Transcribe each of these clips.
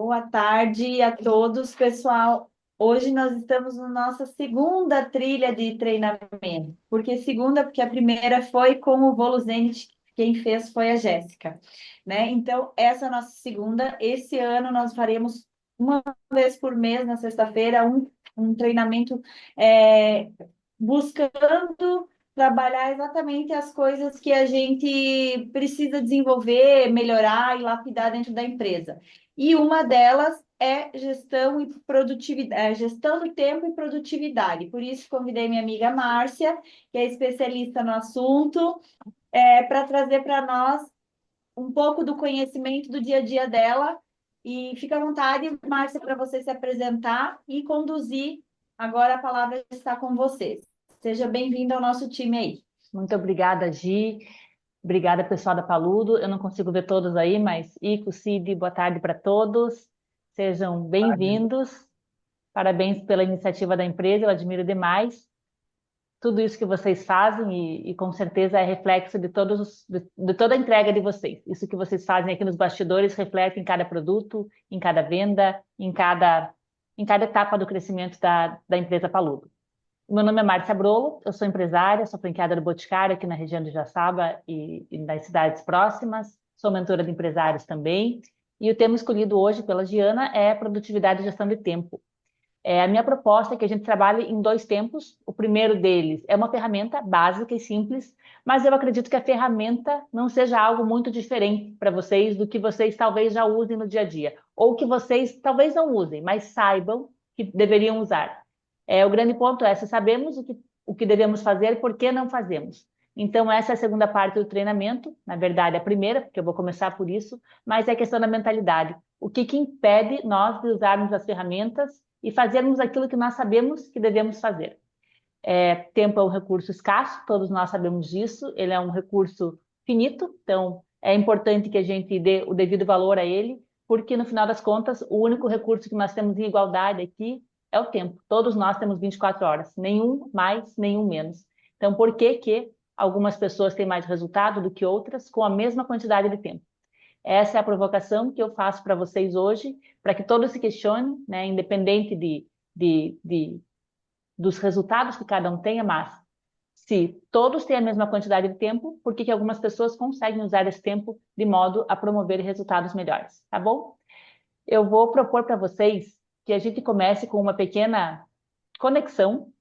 Boa tarde a todos, pessoal. Hoje nós estamos na nossa segunda trilha de treinamento. Por que segunda? Porque a primeira foi com o Volo Zenit, quem fez foi a Jéssica, né? Então, essa é a nossa segunda. Esse ano nós faremos uma vez por mês, na sexta-feira, um treinamento é, buscando trabalhar exatamente as coisas que a gente precisa desenvolver, melhorar e lapidar dentro da empresa. E uma delas é gestão e produtividade, gestão do tempo e produtividade. Por isso, convidei minha amiga Márcia, que é especialista no assunto, para trazer para nós um pouco do conhecimento do dia a dia dela. E fica à vontade, Márcia, para você se apresentar e conduzir. Agora a palavra está com vocês. Seja bem-vinda ao nosso time aí. Muito obrigada, Gi. Obrigada, pessoal da Paludo. Eu não consigo ver todos aí, mas Ico, Cid, boa tarde para todos. Sejam bem-vindos. Parabéns pela iniciativa da empresa, eu admiro demais tudo isso que vocês fazem e com certeza é reflexo de de toda a entrega de vocês. Isso que vocês fazem aqui nos bastidores reflete em cada produto, em cada venda, em cada etapa do crescimento da empresa Paludo. Meu nome é Márcia Brolo, eu sou empresária, sou franqueada do Boticário aqui na região de Joaçaba e nas cidades próximas, sou mentora de empresários também, e o tema escolhido hoje pela Giana é produtividade e gestão de tempo. A minha proposta é que a gente trabalhe em dois tempos. O primeiro deles é uma ferramenta básica e simples, mas eu acredito que a ferramenta não seja algo muito diferente para vocês do que vocês talvez já usem no dia a dia, ou que vocês talvez não usem, mas saibam que deveriam usar. O grande ponto é se sabemos o que devemos fazer, por que não fazemos? Então, essa é a segunda parte do treinamento, na verdade, a primeira, porque eu vou começar por isso, mas é a questão da mentalidade. O que impede nós de usarmos as ferramentas e fazermos aquilo que nós sabemos que devemos fazer? Tempo é um recurso escasso, todos nós sabemos disso, ele é um recurso finito, então é importante que a gente dê o devido valor a ele, porque no final das contas, o único recurso que nós temos em igualdade aqui é o tempo. Todos nós temos 24 horas, nenhum mais, nenhum menos. Então, por que que algumas pessoas têm mais resultado do que outras com a mesma quantidade de tempo? Essa é a provocação que eu faço para vocês hoje, para que todos se questionem, né, independente de, de, dos resultados que cada um tenha, mas se todos têm a mesma quantidade de tempo, por que que algumas pessoas conseguem usar esse tempo de modo a promover resultados melhores, tá bom? Eu vou propor para vocês que a gente comece com uma pequena conexão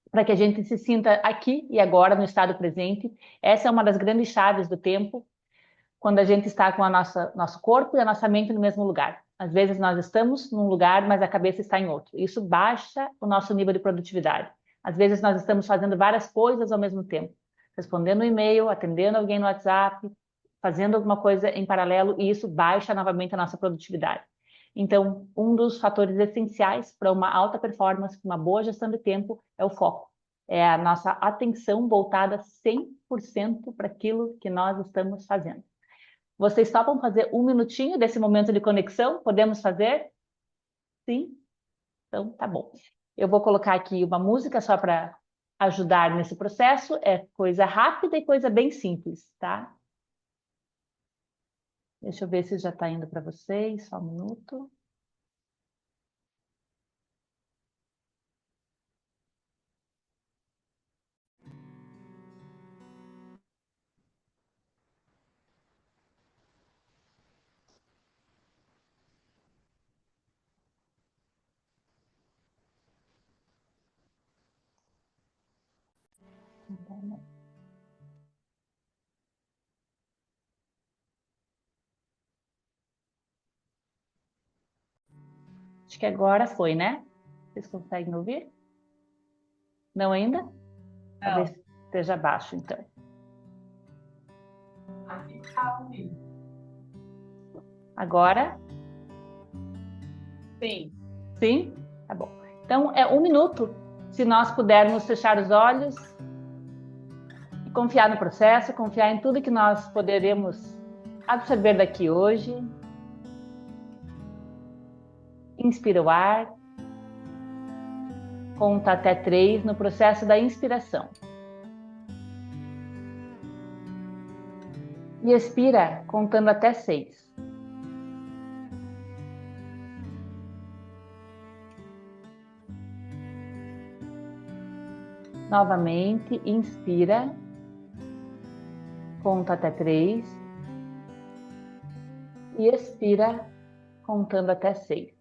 para que a gente se sinta aqui e agora no estado presente. Essa é uma das grandes chaves do tempo, quando a gente está com nosso corpo e a nossa mente no mesmo lugar. Às vezes nós estamos num lugar, mas a cabeça está em outro. Isso baixa o nosso nível de produtividade. Às vezes nós estamos fazendo várias coisas ao mesmo tempo, respondendo um e-mail, atendendo alguém no WhatsApp, fazendo alguma coisa em paralelo, e isso baixa novamente a nossa produtividade. Então, um dos fatores essenciais para uma alta performance, uma boa gestão de tempo, é o foco. É a nossa atenção voltada 100% para aquilo que nós estamos fazendo. Vocês topam fazer um minutinho desse momento de conexão? Podemos fazer? Sim? Então, tá bom. Eu vou colocar aqui uma música só para ajudar nesse processo. É coisa rápida e coisa bem simples, tá? Deixa eu ver se já está indo para vocês. Só um minuto. Acho que agora foi, né? Vocês conseguem ouvir? Não ainda? Talvez Não. esteja baixo, então. Aqui está ouvindo. Agora, Sim. sim? Tá bom. Então, é um minuto. Se nós pudermos fechar os olhos e confiar no processo, confiar em tudo que nós poderemos absorver daqui hoje. Inspira o ar, conta até 3 no processo da inspiração. E expira contando até 6. Novamente, inspira, conta até 3 e expira, contando até 6.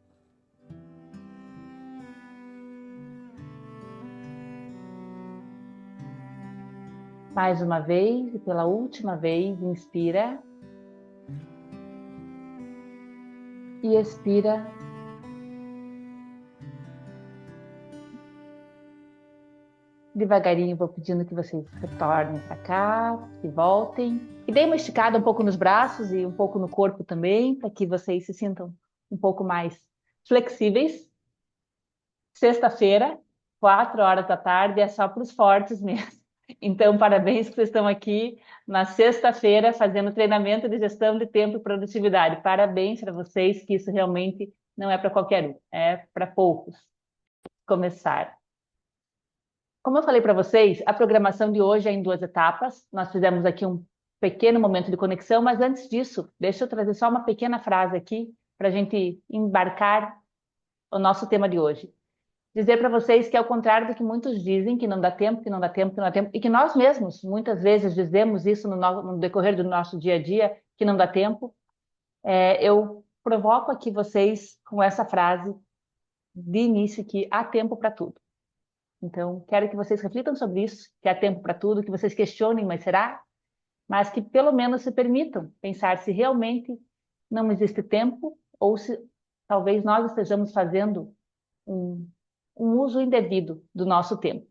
Mais uma vez, e pela última vez, inspira e expira. Devagarinho vou pedindo que vocês retornem para cá, que voltem. E dê uma esticada um pouco nos braços e um pouco no corpo também, para que vocês se sintam um pouco mais flexíveis. Sexta-feira, 4 horas da tarde, é só para os fortes mesmo. Então, parabéns que vocês estão aqui na sexta-feira fazendo treinamento de gestão de tempo e produtividade. Parabéns para vocês, que isso realmente não é para qualquer um, é para poucos. Começar. Como eu falei para vocês, a programação de hoje é em 2 etapas. Nós fizemos aqui um pequeno momento de conexão, mas antes disso, deixa eu trazer só uma pequena frase aqui para a gente embarcar o nosso tema de hoje. Dizer para vocês que, ao contrário do que muitos dizem, que não dá tempo, que não dá tempo, que não dá tempo, e que nós mesmos muitas vezes dizemos isso no decorrer do nosso dia a dia, que não dá tempo, eu provoco aqui vocês com essa frase de início que há tempo para tudo. Então, quero que vocês reflitam sobre isso, que há tempo para tudo, que vocês questionem, mas será? Mas que pelo menos se permitam pensar se realmente não existe tempo ou se talvez nós estejamos fazendo um, um uso indevido do nosso tempo.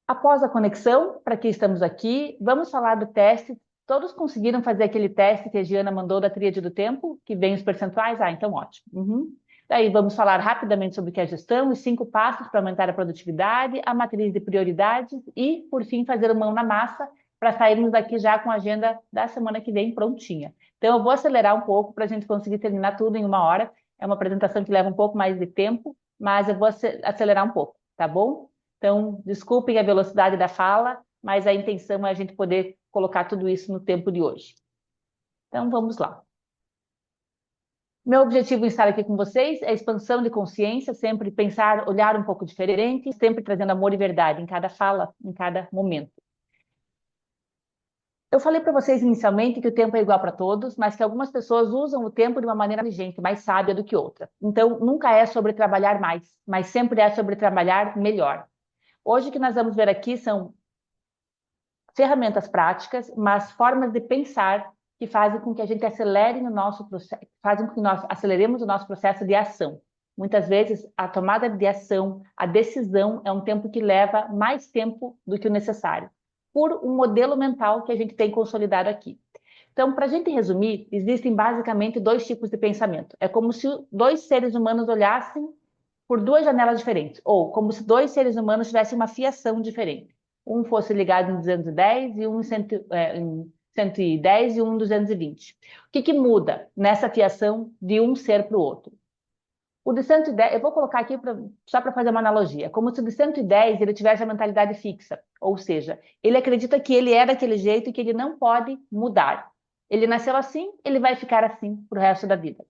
Após a conexão, para que estamos aqui, vamos falar do teste. Todos conseguiram fazer aquele teste que a Giana mandou da tríade do tempo, que vem os percentuais? Ah, então ótimo. Daí vamos falar rapidamente sobre o que é gestão, os 5 passos para aumentar a produtividade, a matriz de prioridades e, por fim, fazer o mão na massa para sairmos daqui já com a agenda da semana que vem prontinha. Então, eu vou acelerar um pouco para a gente conseguir terminar tudo em 1 hora. É uma apresentação que leva um pouco mais de tempo, mas eu vou acelerar um pouco, tá bom? Então, desculpem a velocidade da fala, mas a intenção é a gente poder colocar tudo isso no tempo de hoje. Então, vamos lá. Meu objetivo em estar aqui com vocês é a expansão de consciência, sempre pensar, olhar um pouco diferente, sempre trazendo amor e verdade em cada fala, em cada momento. Eu falei para vocês inicialmente que o tempo é igual para todos, mas que algumas pessoas usam o tempo de uma maneira inteligente, mais sábia do que outra. Então, nunca é sobre trabalhar mais, mas sempre é sobre trabalhar melhor. Hoje o que nós vamos ver aqui são ferramentas práticas, mas formas de pensar que fazem com que a gente acelere no nosso processo, fazem com que nós aceleremos o nosso processo de ação. Muitas vezes, a tomada de ação, a decisão, é um tempo que leva mais tempo do que o necessário, por um modelo mental que a gente tem consolidado aqui. Então, para a gente resumir, existem basicamente 2 tipos de pensamento. É como se 2 seres humanos olhassem por 2 janelas diferentes, ou como se 2 seres humanos tivessem uma fiação diferente. Um fosse ligado em 210 e um em 110 e um em 220. O que muda nessa fiação de um ser para o outro? O de 110, eu vou colocar aqui só para fazer uma analogia, como se o de 110 ele tivesse a mentalidade fixa, ou seja, ele acredita que ele é daquele jeito e que ele não pode mudar. Ele nasceu assim, ele vai ficar assim para o resto da vida.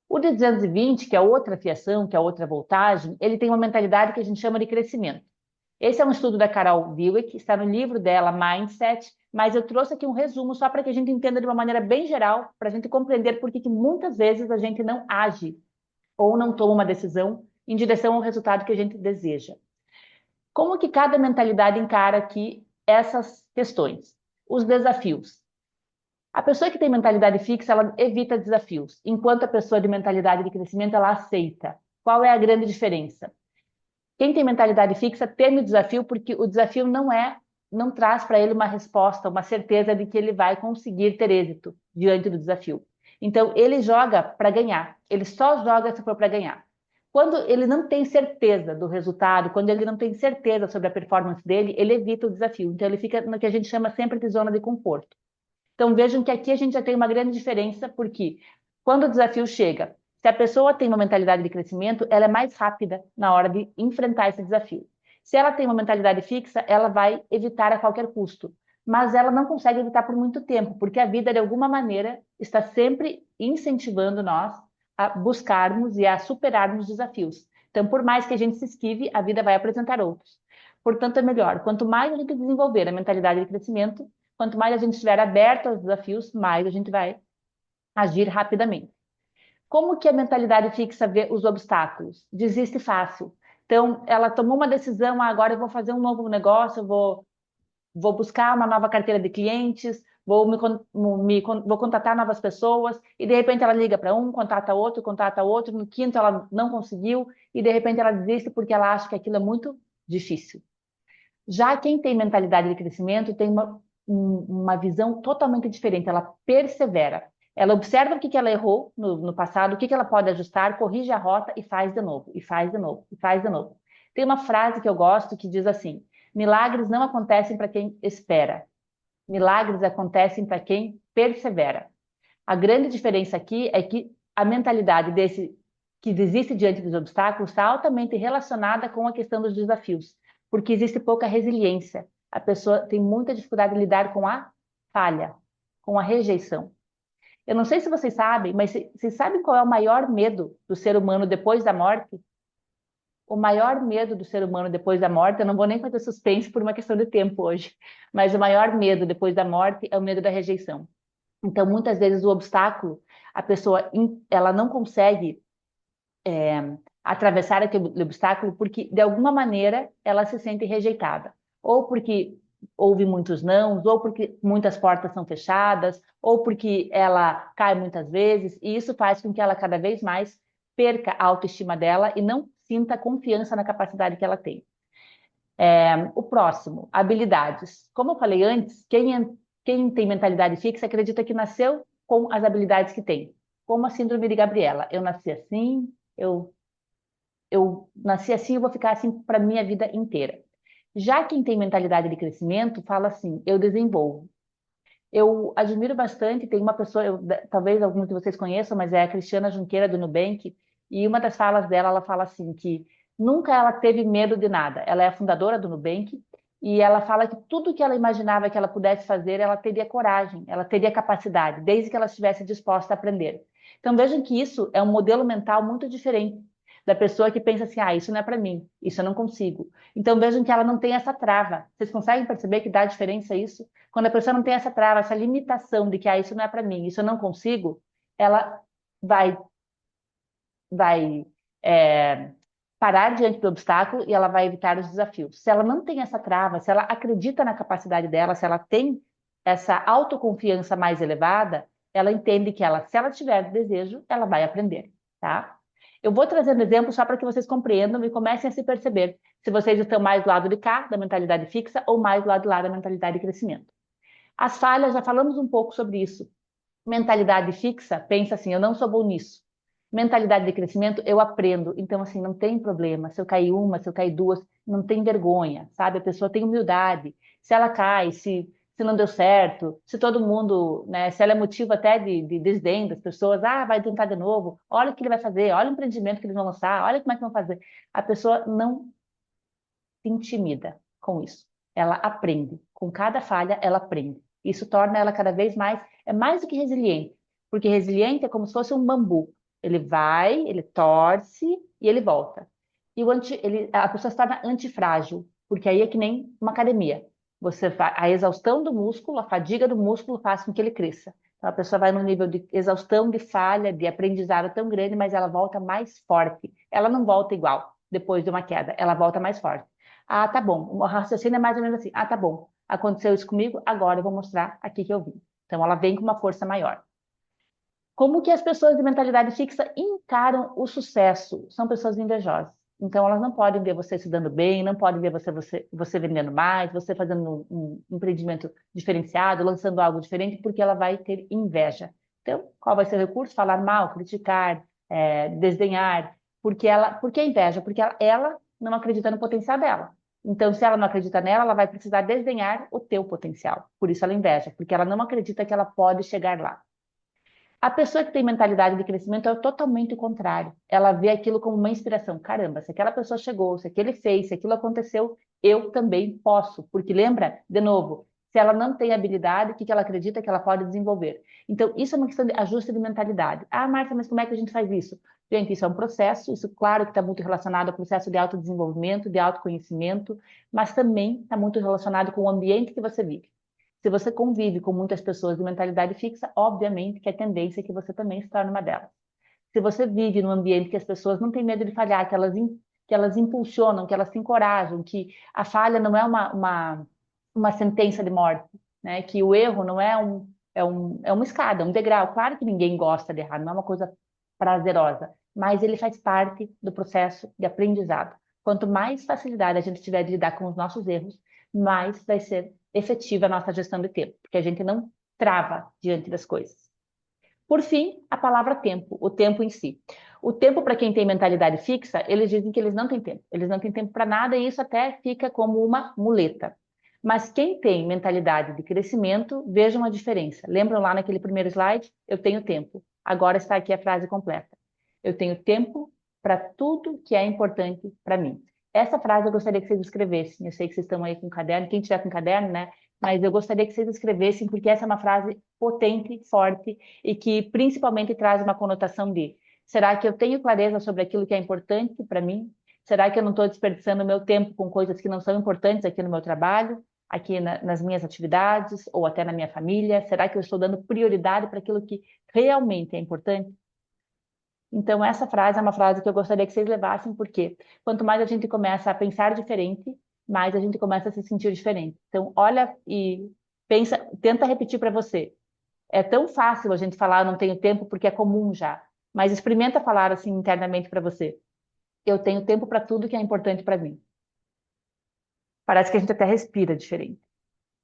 O de 220, que é outra fiação, que é outra voltagem, ele tem uma mentalidade que a gente chama de crescimento. Esse é um estudo da Carol Dweck, está no livro dela, Mindset, mas eu trouxe aqui um resumo só para que a gente entenda de uma maneira bem geral, para a gente compreender por que muitas vezes a gente não age ou não toma uma decisão em direção ao resultado que a gente deseja. Como que cada mentalidade encara aqui essas questões? Os desafios. A pessoa que tem mentalidade fixa, ela evita desafios, enquanto a pessoa de mentalidade de crescimento, ela aceita. Qual é a grande diferença? Quem tem mentalidade fixa teme o desafio porque o desafio não traz para ele uma resposta, uma certeza de que ele vai conseguir ter êxito diante do desafio. Então, ele joga para ganhar. Ele só joga se for para ganhar. Quando ele não tem certeza do resultado, quando ele não tem certeza sobre a performance dele, ele evita o desafio. Então, ele fica no que a gente chama sempre de zona de conforto. Então, vejam que aqui a gente já tem uma grande diferença, porque quando o desafio chega, se a pessoa tem uma mentalidade de crescimento, ela é mais rápida na hora de enfrentar esse desafio. Se ela tem uma mentalidade fixa, ela vai evitar a qualquer custo, mas ela não consegue evitar por muito tempo, porque a vida, de alguma maneira, está sempre incentivando nós a buscarmos e a superarmos desafios. Então, por mais que a gente se esquive, a vida vai apresentar outros. Portanto, é melhor. Quanto mais a gente desenvolver a mentalidade de crescimento, quanto mais a gente estiver aberto aos desafios, mais a gente vai agir rapidamente. Como que a mentalidade fixa vê os obstáculos? Desiste fácil. Então, ela tomou uma decisão, agora eu vou fazer um novo negócio, vou buscar uma nova carteira de clientes, vou contatar novas pessoas, e de repente ela liga para um, contata outro, no quinto ela não conseguiu, e de repente ela desiste porque ela acha que aquilo é muito difícil. Já quem tem mentalidade de crescimento tem uma visão totalmente diferente, ela persevera. Ela observa o que que ela errou no passado, o que que ela pode ajustar, corrige a rota e faz de novo, e faz de novo, e faz de novo. Tem uma frase que eu gosto que diz assim: milagres não acontecem para quem espera, milagres acontecem para quem persevera. A grande diferença aqui é que a mentalidade desse que desiste diante dos obstáculos está altamente relacionada com a questão dos desafios, porque existe pouca resiliência. A pessoa tem muita dificuldade de lidar com a falha, com a rejeição. Eu não sei se vocês sabem, mas vocês sabem qual é o maior medo do ser humano depois da morte? O maior medo do ser humano depois da morte, eu não vou nem fazer suspense por uma questão de tempo hoje, mas o maior medo depois da morte é o medo da rejeição. Então, muitas vezes o obstáculo, a pessoa ela não consegue atravessar aquele obstáculo porque, de alguma maneira, ela se sente rejeitada. Ou porque houve muitos nãos, ou porque muitas portas são fechadas, ou porque ela cai muitas vezes, e isso faz com que ela cada vez mais perca a autoestima dela e não sinta confiança na capacidade que ela tem. O próximo, habilidades. Como eu falei antes, quem tem mentalidade fixa acredita que nasceu com as habilidades que tem. Como a síndrome de Gabriela. Eu nasci assim, eu nasci assim, eu vou ficar assim para minha vida inteira. Já quem tem mentalidade de crescimento fala assim, eu desenvolvo. Eu admiro bastante, tem uma pessoa, talvez alguns de vocês conheçam, mas é a Cristiana Junqueira do Nubank, e uma das falas dela, ela fala assim que nunca ela teve medo de nada. Ela é a fundadora do Nubank e ela fala que tudo que ela imaginava que ela pudesse fazer, ela teria coragem, ela teria capacidade, desde que ela estivesse disposta a aprender. Então vejam que isso é um modelo mental muito diferente da pessoa que pensa assim, isso não é para mim, isso eu não consigo. Então vejam que ela não tem essa trava. Vocês conseguem perceber que dá diferença isso? Quando a pessoa não tem essa trava, essa limitação de que isso não é para mim, isso eu não consigo, ela vai, vai é, parar diante do obstáculo e ela vai evitar os desafios. Se ela não tem essa trava, se ela acredita na capacidade dela, se ela tem essa autoconfiança mais elevada, ela entende que se ela tiver desejo, ela vai aprender, tá? Eu vou trazendo exemplos só para que vocês compreendam e comecem a se perceber se vocês estão mais do lado de cá, da mentalidade fixa, ou mais do lado de lá, da mentalidade de crescimento. As falhas, já falamos um pouco sobre isso. Mentalidade fixa, pensa assim, eu não sou bom nisso. Mentalidade de crescimento, eu aprendo. Então, assim, não tem problema. Se eu cair uma, se eu cair duas, não tem vergonha, sabe? A pessoa tem humildade. Se ela cai, se não deu certo, se todo mundo, né, se ela é motivo até de desdém das pessoas, vai tentar de novo, olha o que ele vai fazer, olha o empreendimento que eles vão lançar, olha como é que vão fazer. A pessoa não se intimida com isso. Ela aprende. Com cada falha, ela aprende. Isso torna ela cada vez mais, é mais do que resiliente, porque resiliente é como se fosse um bambu. Ele vai, ele torce e ele volta. E a pessoa se torna antifrágil, porque aí é que nem uma academia. A exaustão do músculo, a fadiga do músculo faz com que ele cresça. Então a pessoa vai num nível de exaustão, de falha, de aprendizado tão grande, mas ela volta mais forte. Ela não volta igual depois de uma queda, ela volta mais forte. Tá bom. O raciocínio é mais ou menos assim. Tá bom. Aconteceu isso comigo, agora eu vou mostrar aqui que eu vim. Então, ela vem com uma força maior. Como que as pessoas de mentalidade fixa encaram o sucesso? São pessoas invejosas. Então, elas não podem ver você se dando bem, não podem ver você vendendo mais, você fazendo um empreendimento diferenciado, lançando algo diferente, porque ela vai ter inveja. Então, qual vai ser o recurso? Falar mal, criticar, desdenhar. Por que inveja? Porque ela não acredita no potencial dela. Então, se ela não acredita nela, ela vai precisar desdenhar o teu potencial. Por isso ela inveja, porque ela não acredita que ela pode chegar lá. A pessoa que tem mentalidade de crescimento é totalmente o contrário. Ela vê aquilo como uma inspiração. Caramba, se aquela pessoa chegou, se aquele fez, se aquilo aconteceu, eu também posso. Porque lembra, de novo, Se ela não tem habilidade, o que ela acredita que ela pode desenvolver? Então, isso é uma questão de ajuste de mentalidade. Ah, Marta, mas como é que a gente faz isso? Gente, isso é um processo, isso claro que está muito relacionado ao processo de autodesenvolvimento, de autoconhecimento, mas também está muito relacionado com o ambiente que você vive. Se você convive com muitas pessoas de mentalidade fixa, obviamente que a tendência é que você também se torne uma delas. Se você vive num ambiente que as pessoas não têm medo de falhar, que elas impulsionam, que elas se encorajam, que a falha não é uma sentença de morte, né? Que o erro não é uma escada, um degrau. Claro que ninguém gosta de errar, não é uma coisa prazerosa, mas ele faz parte do processo de aprendizado. Quanto mais facilidade a gente tiver de lidar com os nossos erros, mais vai ser efetiva a nossa gestão de tempo, porque a gente não trava diante das coisas. Por fim, a palavra tempo, o tempo em si. O tempo, para quem tem mentalidade fixa, eles dizem que eles não têm tempo. Eles não têm tempo para nada e isso até fica como uma muleta. Mas quem tem mentalidade de crescimento, vejam a diferença. Lembram lá naquele primeiro slide? Eu tenho tempo. Agora está aqui a frase completa. Eu tenho tempo para tudo que é importante para mim. Essa frase eu gostaria que vocês escrevessem. Eu sei que vocês estão aí com caderno. Quem tiver com caderno, né? Mas eu gostaria que vocês escrevessem, porque essa é uma frase potente, forte, e que principalmente traz uma conotação de: será que eu tenho clareza sobre aquilo que é importante para mim? Será que eu não estou desperdiçando meu tempo com coisas que não são importantes aqui no meu trabalho, nas minhas atividades ou até na minha família? Será que eu estou dando prioridade para aquilo que realmente é importante? Então, essa frase é uma frase que eu gostaria que vocês levassem, porque quanto mais a gente começa a pensar diferente, mais a gente começa a se sentir diferente. Então, olha e pensa, tenta repetir para você. É tão fácil a gente falar, "Eu não tenho tempo", porque é comum já. Mas experimenta falar assim internamente para você. Eu tenho tempo para tudo que é importante para mim. Parece que a gente até respira diferente.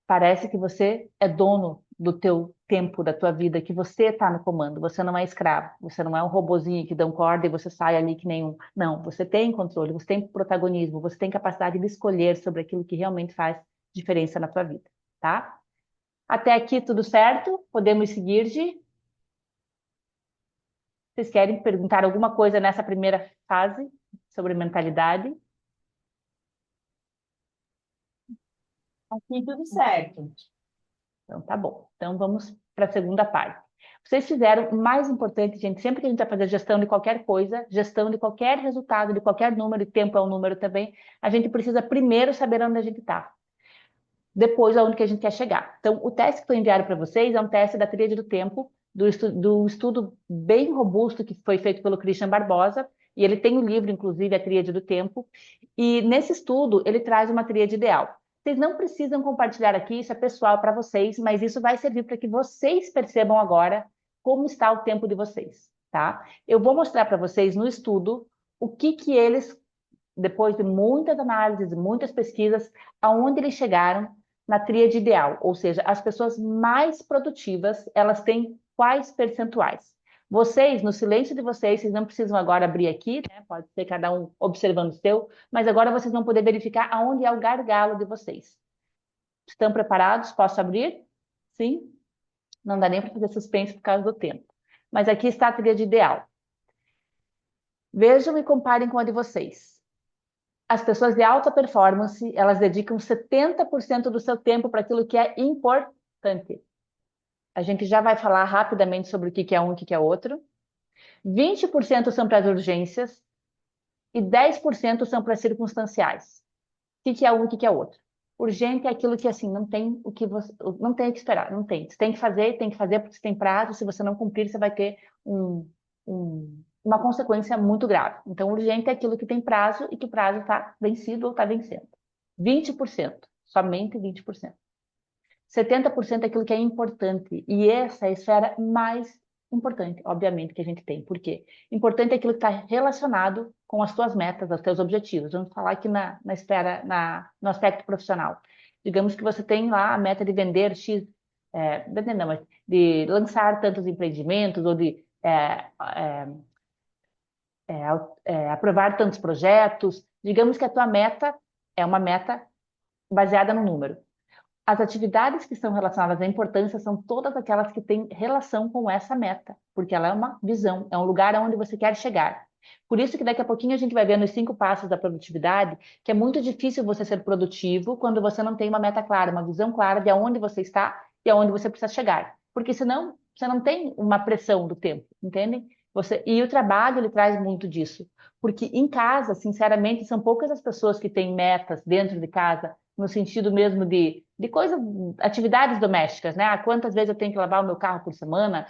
Parece que você é dono do teu tempo, da tua vida, que você está no comando. Você não é escravo. Você não é um robozinho que dão corda e você sai ali que nenhum. Não, você tem controle, você tem protagonismo, você tem capacidade de escolher sobre aquilo que realmente faz diferença na tua vida, tá? Até aqui tudo certo? Podemos seguir, Gi? Vocês querem perguntar alguma coisa nessa primeira fase sobre mentalidade? Aqui tudo certo. Então, tá bom. Então, vamos para a segunda parte. Vocês fizeram o mais importante, gente, sempre que a gente vai fazer gestão de qualquer coisa, gestão de qualquer resultado, de qualquer número, e tempo é um número também, a gente precisa primeiro saber onde a gente está, depois aonde que a gente quer chegar. Então, o teste que foi enviado para vocês é um teste da tríade do tempo, do estudo bem robusto que foi feito pelo Christian Barbosa, e ele tem um livro, inclusive, a tríade do tempo, e nesse estudo ele traz uma tríade ideal. Vocês não precisam compartilhar aqui, isso é pessoal para vocês, mas isso vai servir para que vocês percebam agora como está o tempo de vocês, tá? Eu vou mostrar para vocês no estudo o que eles, depois de muitas análises, muitas pesquisas, aonde eles chegaram na tríade ideal, ou seja, as pessoas mais produtivas, elas têm quais percentuais. Vocês, no silêncio de vocês, vocês não precisam agora abrir aqui, né? Pode ser cada um observando o seu, mas agora vocês vão poder verificar aonde é o gargalo de vocês. Estão preparados? Posso abrir? Sim? Não dá nem para fazer suspense por causa do tempo. Mas aqui está a tríade ideal. Vejam e comparem com a de vocês. As pessoas de alta performance, elas dedicam 70% do seu tempo para aquilo que é importante. A gente já vai falar rapidamente sobre o que é um e o que é outro. 20% são para as urgências e 10% são para as circunstanciais. O que é um e o que é outro? Urgente é aquilo que assim não tem o que você não tem o que esperar, não tem. Você tem que fazer porque você tem prazo. Se você não cumprir, você vai ter uma consequência muito grave. Então, urgente é aquilo que tem prazo e que o prazo está vencido ou está vencendo. 20%, somente 20%. 70% é aquilo que é importante. E essa é a esfera mais importante, obviamente, que a gente tem. Por quê? Importante é aquilo que está relacionado com as tuas metas, os teus objetivos. Vamos falar aqui na esfera, no aspecto profissional. Digamos que você tem lá a meta de vender X, vender não, mas de lançar tantos empreendimentos ou de aprovar tantos projetos. Digamos que a tua meta é uma meta baseada no número. As atividades que são relacionadas à importância são todas aquelas que têm relação com essa meta, porque ela é uma visão, é um lugar aonde você quer chegar. Por isso que daqui a pouquinho a gente vai ver nos 5 passos da produtividade que é muito difícil você ser produtivo quando você não tem uma meta clara, uma visão clara de aonde você está e aonde você precisa chegar. Porque senão você não tem uma pressão do tempo, entende? E o trabalho ele traz muito disso. Porque em casa, sinceramente, são poucas as pessoas que têm metas dentro de casa, no sentido mesmo de coisas, atividades domésticas, né? Ah, quantas vezes eu tenho que lavar o meu carro por semana?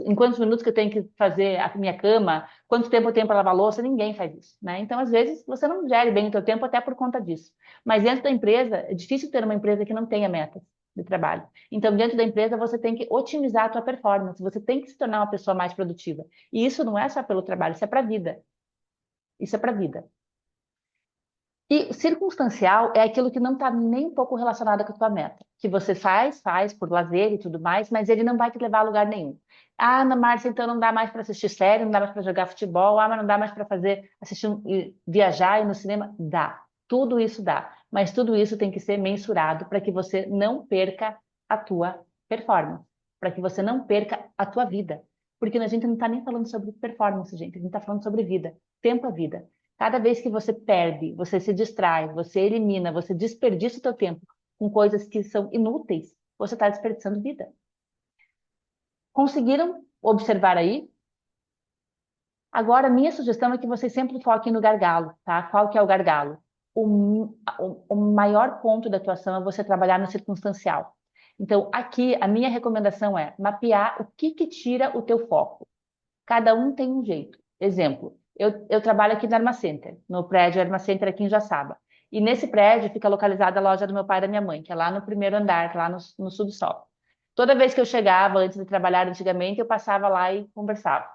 Em quantos minutos que eu tenho que fazer a minha cama? Quanto tempo eu tenho para lavar louça? Ninguém faz isso, né? Então, às vezes, você não gere bem o seu tempo até por conta disso. Mas dentro da empresa, é difícil ter uma empresa que não tenha metas de trabalho. Então, dentro da empresa, você tem que otimizar a tua performance, você tem que se tornar uma pessoa mais produtiva. E isso não é só pelo trabalho, isso é para a vida. Isso é para a vida. E circunstancial é aquilo que não está nem um pouco relacionado com a tua meta. Que você faz por lazer e tudo mais, mas ele não vai te levar a lugar nenhum. Ah, Ana Márcia, então não dá mais para assistir série, não dá mais para jogar futebol, ah, mas não dá mais para viajar e ir no cinema. Dá. Tudo isso dá. Mas tudo isso tem que ser mensurado para que você não perca a tua performance, para que você não perca a tua vida. Porque a gente não está nem falando sobre performance, gente. A gente está falando sobre vida. Tempo é vida. Cada vez que você perde, você se distrai, você elimina, você desperdiça o teu tempo com coisas que são inúteis, você está desperdiçando vida. Conseguiram observar aí? Agora, minha sugestão é que vocês sempre foquem no gargalo, tá? Qual que é o gargalo? O maior ponto da atuação é você trabalhar no circunstancial. Então, aqui, a minha recomendação é mapear o que que tira o teu foco. Cada um tem um jeito. Exemplo, eu trabalho aqui no Arma Center, no prédio Arma Center aqui em Jaçaba. E nesse prédio fica localizada a loja do meu pai e da minha mãe, que é lá no primeiro andar, lá no subsolo. Toda vez que eu chegava, antes de trabalhar antigamente, eu passava lá e conversava.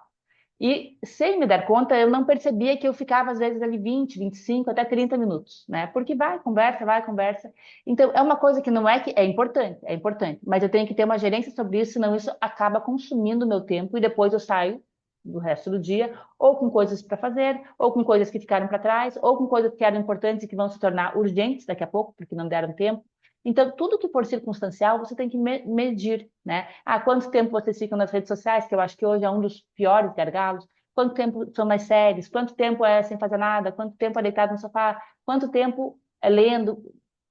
E sem me dar conta, eu não percebia que eu ficava às vezes ali 20, 25, até 30 minutos, né? Porque vai, conversa, vai, conversa. Então, é uma coisa que não é que é importante, mas eu tenho que ter uma gerência sobre isso, senão isso acaba consumindo o meu tempo e depois eu saio do resto do dia, ou com coisas para fazer, ou com coisas que ficaram para trás, ou com coisas que eram importantes e que vão se tornar urgentes daqui a pouco, porque não deram tempo. Então, tudo que for circunstancial, você tem que medir, né? Ah, quanto tempo vocês ficam nas redes sociais, que eu acho que hoje é um dos piores gargalos. Quanto tempo são nas séries? Quanto tempo é sem fazer nada? Quanto tempo é deitado no sofá? Quanto tempo é lendo?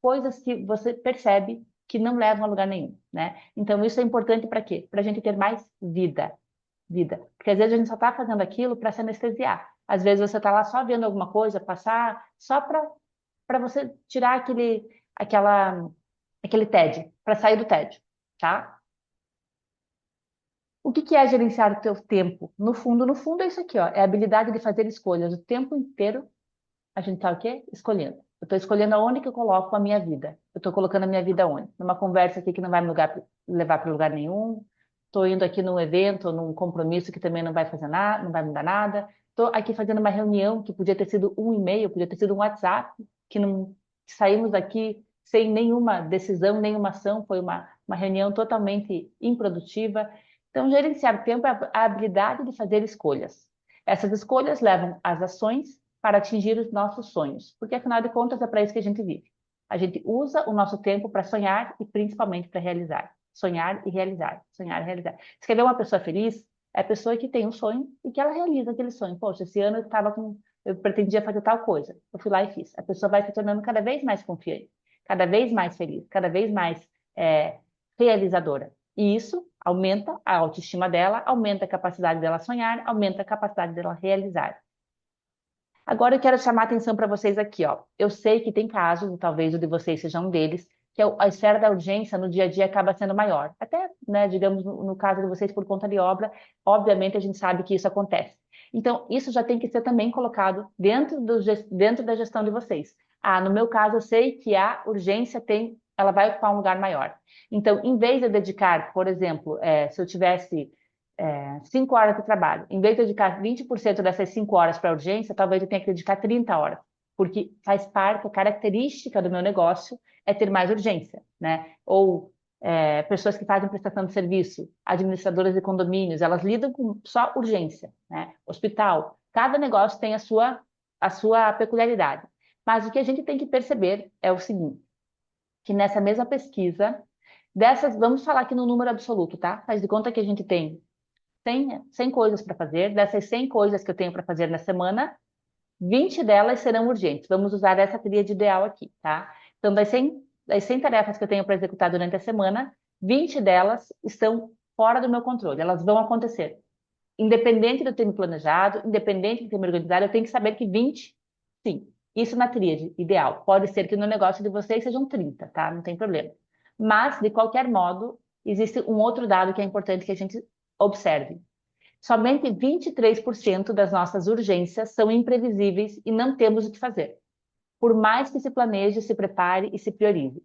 Coisas que você percebe que não levam a lugar nenhum, né? Então, isso é importante para quê? Para a gente ter mais vida. Vida. Porque às vezes a gente só está fazendo aquilo para se anestesiar. Às vezes você está lá só vendo alguma coisa passar, só para você tirar aquele tédio, para sair do tédio, tá? O que que é gerenciar o teu tempo? No fundo é isso aqui, ó, é a habilidade de fazer escolhas o tempo inteiro. A gente tá o quê? Escolhendo. Eu estou escolhendo aonde que eu coloco a minha vida. Eu estou colocando a minha vida onde? Numa conversa aqui que não vai levar para lugar nenhum. Estou indo aqui num evento, num compromisso que também não vai fazer nada, não vai mudar nada. Estou aqui fazendo uma reunião que podia ter sido um e-mail, podia ter sido um WhatsApp, que não que saímos daqui sem nenhuma decisão, nenhuma ação. Foi uma reunião totalmente improdutiva. Então, gerenciar o tempo é a habilidade de fazer escolhas. Essas escolhas levam às ações para atingir os nossos sonhos, porque afinal de contas é para isso que a gente vive. A gente usa o nosso tempo para sonhar e principalmente para realizar. Sonhar e realizar, sonhar e realizar. Você quer ver uma pessoa feliz? É a pessoa que tem um sonho e que ela realiza aquele sonho. Poxa, esse ano eu pretendia fazer tal coisa. Eu fui lá e fiz. A pessoa vai se tornando cada vez mais confiante, cada vez mais feliz, cada vez mais é, realizadora. E isso aumenta a autoestima dela, aumenta a capacidade dela sonhar, aumenta a capacidade dela realizar. Agora eu quero chamar a atenção para vocês aqui, ó. Eu sei que tem casos, e talvez o de vocês seja um deles, que a esfera da urgência no dia a dia acaba sendo maior. Até, né, digamos, no caso de vocês por conta de obra, obviamente a gente sabe que isso acontece. Então, isso já tem que ser também colocado dentro da gestão de vocês. Ah, no meu caso, eu sei que a urgência ela vai ocupar um lugar maior. Então, em vez de eu dedicar, por exemplo, se eu tivesse 5 horas de trabalho. Em vez de dedicar 20% dessas 5 horas para urgência, talvez eu tenha que dedicar 30 horas, porque faz parte, a característica do meu negócio é ter mais urgência, né? Ou pessoas que fazem prestação de serviço, administradoras de condomínios, elas lidam com só urgência, né? Hospital, cada negócio tem a sua peculiaridade. Mas o que a gente tem que perceber é o seguinte, que nessa mesma pesquisa, vamos falar aqui no número absoluto, tá? Faz de conta que a gente tem 100 coisas para fazer. Dessas 100 coisas que eu tenho para fazer na semana, 20 delas serão urgentes. Vamos usar essa tríade ideal aqui, tá? Então, das 100 tarefas que eu tenho para executar durante a semana, 20 delas estão fora do meu controle. Elas vão acontecer. Independente de eu ter me planejado, independente de eu ter me organizado, eu tenho que saber que 20, sim. Isso na tríade ideal. Pode ser que no negócio de vocês sejam 30, tá? Não tem problema. Mas, de qualquer modo, existe um outro dado que é importante que a gente observe. Somente 23% das nossas urgências são imprevisíveis e não temos o que fazer, por mais que se planeje, se prepare e se priorize.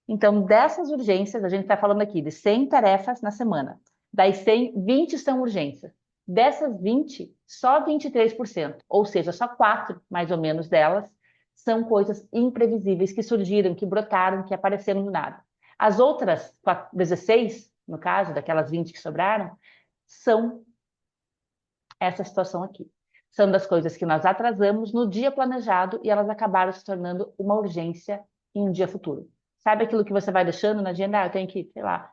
Então, dessas urgências, a gente está falando aqui de 100 tarefas na semana. Das 100, 20 são urgências. Dessas 20, só 23%, ou seja, só 4, mais ou menos, delas, são coisas imprevisíveis que surgiram, que brotaram, que apareceram do nada. As outras 16, no caso, daquelas 20 que sobraram, são essa situação aqui. São das coisas que nós atrasamos no dia planejado e elas acabaram se tornando uma urgência em um dia futuro. Sabe aquilo que você vai deixando na agenda? Ah, eu tenho que, sei lá,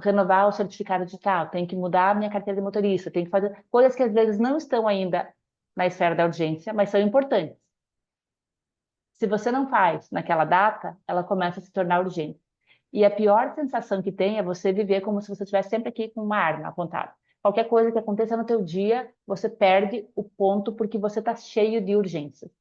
renovar o certificado digital, tenho que mudar a minha carteira de motorista, tenho que fazer coisas que às vezes não estão ainda na esfera da urgência, mas são importantes. Se você não faz naquela data, ela começa a se tornar urgente. E a pior sensação que tem é você viver como se você estivesse sempre aqui com uma arma apontada. Qualquer coisa que aconteça no teu dia, você perde o ponto porque você está cheio de urgências.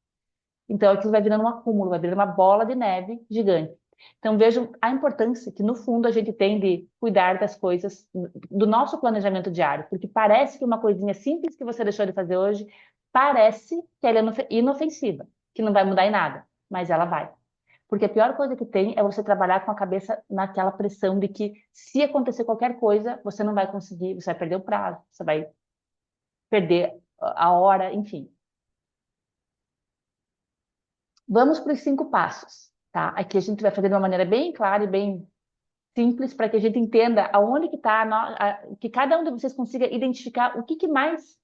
Então, aquilo vai virando um acúmulo, vai virando uma bola de neve gigante. Então, vejam a importância que, no fundo, a gente tem de cuidar das coisas, do nosso planejamento diário, porque parece que uma coisinha simples que você deixou de fazer hoje, parece que ela é inofensiva, que não vai mudar em nada, mas ela vai. Porque a pior coisa que tem é você trabalhar com a cabeça naquela pressão de que se acontecer qualquer coisa, você não vai conseguir, você vai perder o prazo, você vai perder a hora, enfim. Vamos para os 5 passos, tá? Aqui a gente vai fazer de uma maneira bem clara e bem simples para que a gente entenda aonde que está, que cada um de vocês consiga identificar o que que mais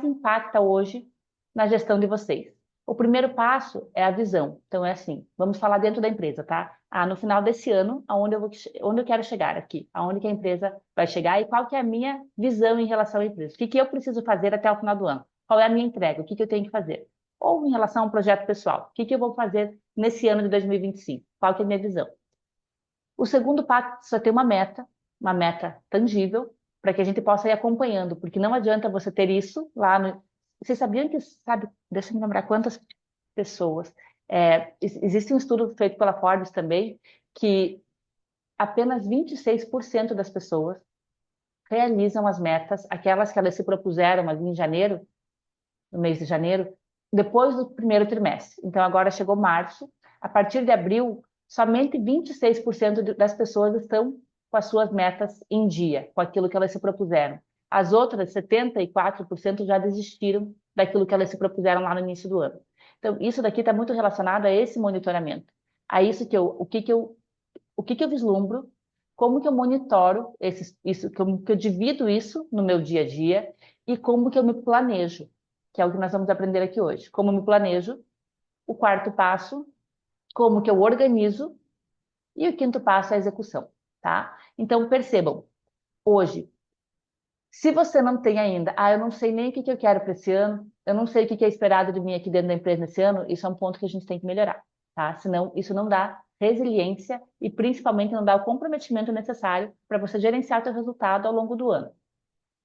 impacta hoje na gestão de vocês. O primeiro passo é a visão. Então é assim, vamos falar dentro da empresa, tá? No final desse ano, onde eu quero chegar aqui, aonde que a empresa vai chegar e qual que é a minha visão em relação à empresa. O que que eu preciso fazer até o final do ano? Qual é a minha entrega? O que que eu tenho que fazer? Ou em relação a um projeto pessoal, o que que eu vou fazer nesse ano de 2025? Qual que é a minha visão? O segundo passo é ter uma meta tangível, para que a gente possa ir acompanhando, porque não adianta você ter isso lá no. Vocês sabiam que, sabe, deixa eu me lembrar quantas pessoas. Existe um estudo feito pela Forbes também, que apenas 26% das pessoas realizam as metas, aquelas que elas se propuseram ali em janeiro, no mês de janeiro, depois do primeiro trimestre. Então, agora chegou março. A partir de abril, somente 26% das pessoas estão com as suas metas em dia, com aquilo que elas se propuseram. As outras, 74%, já desistiram daquilo que elas se propuseram lá no início do ano. Então, isso daqui está muito relacionado a esse monitoramento. A isso que o que que eu vislumbro, como que eu monitoro isso, como que eu divido isso no meu dia a dia e como que eu me planejo, que é o que nós vamos aprender aqui hoje. Como eu me planejo, o quarto passo, como que eu organizo e o quinto passo é a execução, tá? Então, percebam, hoje, se você não tem ainda, eu não sei nem o que que eu quero para esse ano, eu não sei o que que é esperado de mim aqui dentro da empresa nesse ano, isso é um ponto que a gente tem que melhorar, tá? Senão, isso não dá resiliência e principalmente não dá o comprometimento necessário para você gerenciar o seu resultado ao longo do ano.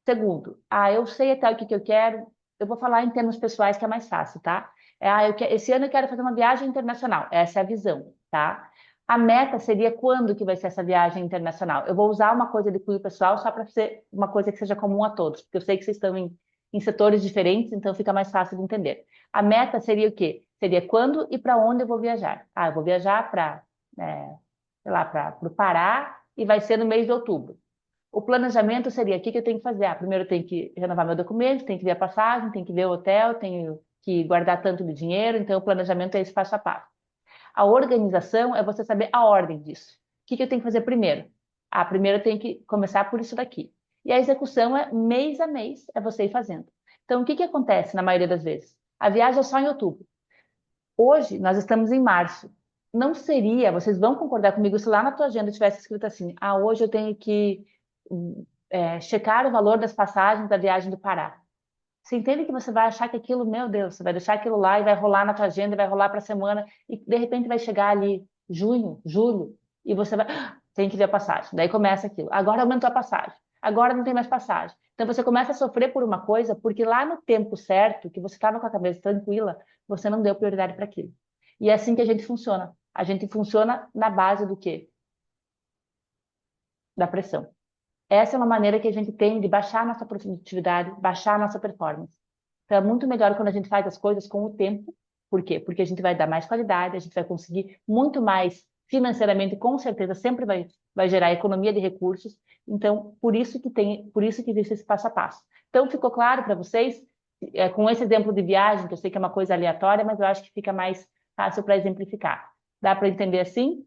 Segundo, eu sei até o que que eu quero, eu vou falar em termos pessoais que é mais fácil, tá? Esse ano eu quero fazer uma viagem internacional, essa é a visão, tá? A meta seria quando que vai ser essa viagem internacional? Eu vou usar uma coisa de cunho pessoal só para ser uma coisa que seja comum a todos, porque eu sei que vocês estão em setores diferentes, então fica mais fácil de entender. A meta seria o quê? Seria quando e para onde eu vou viajar. Eu vou viajar para, sei lá, para o Pará e vai ser no mês de outubro. O planejamento seria o que que eu tenho que fazer? Primeiro eu tenho que renovar meu documento, tenho que ver a passagem, tenho que ver o hotel, tenho que guardar tanto de dinheiro, então o planejamento é esse passo a passo. A organização é você saber a ordem disso. O que que eu tenho que fazer primeiro? Primeiro eu tenho que começar por isso daqui. E a execução é mês a mês, é você ir fazendo. Então, o que que acontece na maioria das vezes? A viagem é só em outubro. Hoje, nós estamos em março. Não seria, vocês vão concordar comigo, se lá na tua agenda tivesse escrito assim, hoje eu tenho que checar o valor das passagens da viagem do Pará. Você entende que você vai achar que aquilo, meu Deus, você vai deixar aquilo lá e vai rolar na tua agenda, vai rolar para a semana, e de repente vai chegar ali junho, julho, e você vai, tem que ver a passagem. Daí começa aquilo. Agora aumentou a passagem. Agora não tem mais passagem. Então você começa a sofrer por uma coisa, porque lá no tempo certo, que você estava com a cabeça tranquila, você não deu prioridade para aquilo. E é assim que a gente funciona. A gente funciona na base do quê? Da pressão. Essa é uma maneira que a gente tem de baixar a nossa produtividade, baixar a nossa performance. Então, é muito melhor quando a gente faz as coisas com o tempo. Por quê? Porque a gente vai dar mais qualidade, a gente vai conseguir muito mais financeiramente, com certeza, sempre vai gerar economia de recursos. Então, por isso que existe esse passo a passo. Então, ficou claro para vocês, com esse exemplo de viagem, que eu sei que é uma coisa aleatória, mas eu acho que fica mais fácil para exemplificar. Dá para entender assim?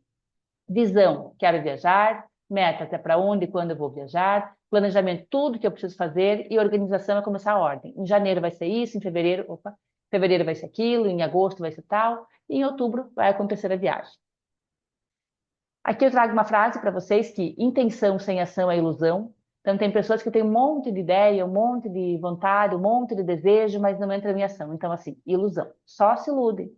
Visão, quero viajar. Meta, até para onde e quando eu vou viajar. Planejamento, tudo que eu preciso fazer. E organização é começar a ordem. Em janeiro vai ser isso, fevereiro vai ser aquilo, em agosto vai ser tal. E em outubro vai acontecer a viagem. Aqui eu trago uma frase para vocês que intenção sem ação é ilusão. Então, tem pessoas que têm um monte de ideia, um monte de vontade, um monte de desejo, mas não entram em ação. Então, assim, ilusão. Só se iludem.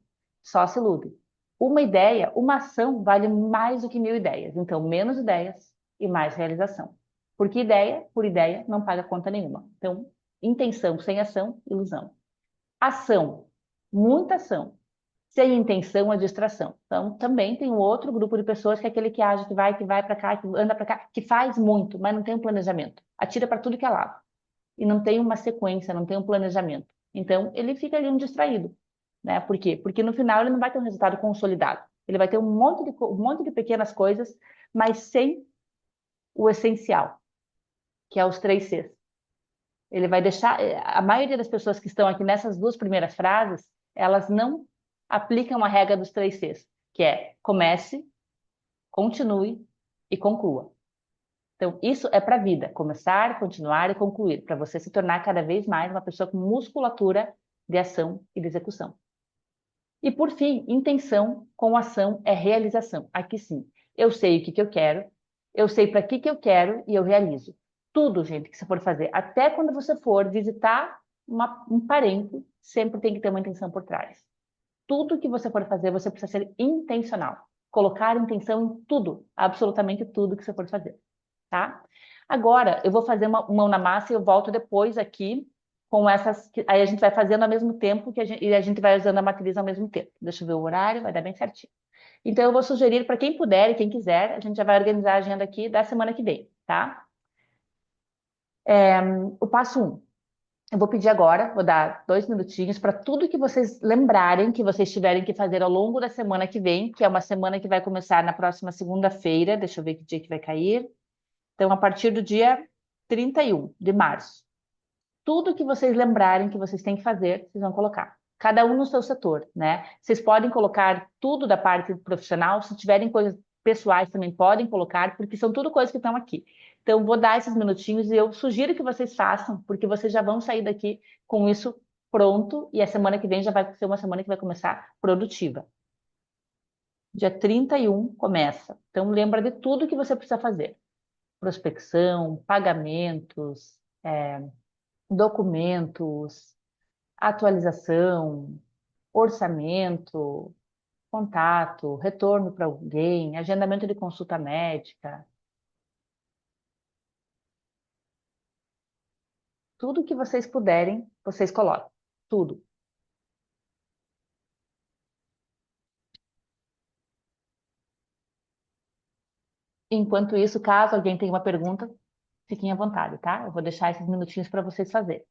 Só se iludem. Uma ideia, uma ação vale mais do que 1.000 ideias. Então, menos ideias e mais realização. Porque ideia, por ideia, não paga conta nenhuma. Então, intenção sem ação, ilusão. Ação, muita ação. Sem intenção, a distração. Então, também tem um outro grupo de pessoas que é aquele que age, que vai para cá, que anda para cá, que faz muito, mas não tem um planejamento. Atira para tudo que é lado. E não tem uma sequência, não tem um planejamento. Então, ele fica ali um distraído. Né? Por quê? Porque no final ele não vai ter um resultado consolidado. Ele vai ter um monte de pequenas coisas, mas sem o essencial, que é os 3 Cs. Ele vai deixar. A maioria das pessoas que estão aqui nessas duas primeiras frases, elas não aplicam a regra dos 3 Cs, que é comece, continue e conclua. Então, isso é para a vida: começar, continuar e concluir, para você se tornar cada vez mais uma pessoa com musculatura de ação e de execução. E, por fim, intenção com ação é realização. Aqui sim, eu sei o que eu quero, eu sei para que eu quero e eu realizo. Tudo, gente, que você for fazer, até quando você for visitar um parente, sempre tem que ter uma intenção por trás. Tudo que você for fazer, você precisa ser intencional. Colocar intenção em tudo, absolutamente tudo que você for fazer, tá? Agora, eu vou fazer uma mão na massa e eu volto depois aqui com essas. Aí a gente vai fazendo ao mesmo tempo e a gente vai usando a matriz ao mesmo tempo. Deixa eu ver o horário, vai dar bem certinho. Então, eu vou sugerir para quem puder e quem quiser, a gente já vai organizar a agenda aqui da semana que vem, tá? O passo 1. Eu vou pedir agora, vou dar 2 minutinhos para tudo que vocês lembrarem que vocês tiverem que fazer ao longo da semana que vem, que é uma semana que vai começar na próxima segunda-feira. Deixa eu ver que dia que vai cair. Então, a partir do dia 31 de março. Tudo que vocês lembrarem que vocês têm que fazer, vocês vão colocar. Cada um no seu setor, né? Vocês podem colocar tudo da parte profissional, se tiverem coisas pessoais também podem colocar, porque são tudo coisas que estão aqui. Então, vou dar esses minutinhos e eu sugiro que vocês façam, porque vocês já vão sair daqui com isso pronto e a semana que vem já vai ser uma semana que vai começar produtiva. Dia 31 começa. Então, lembra de tudo que você precisa fazer. Prospecção, pagamentos, documentos, atualização, orçamento, contato, retorno para alguém, agendamento de consulta médica, tudo que vocês puderem, vocês colocam. Tudo. Enquanto isso, caso alguém tenha uma pergunta, fiquem à vontade, tá? Eu vou deixar esses minutinhos para vocês fazerem.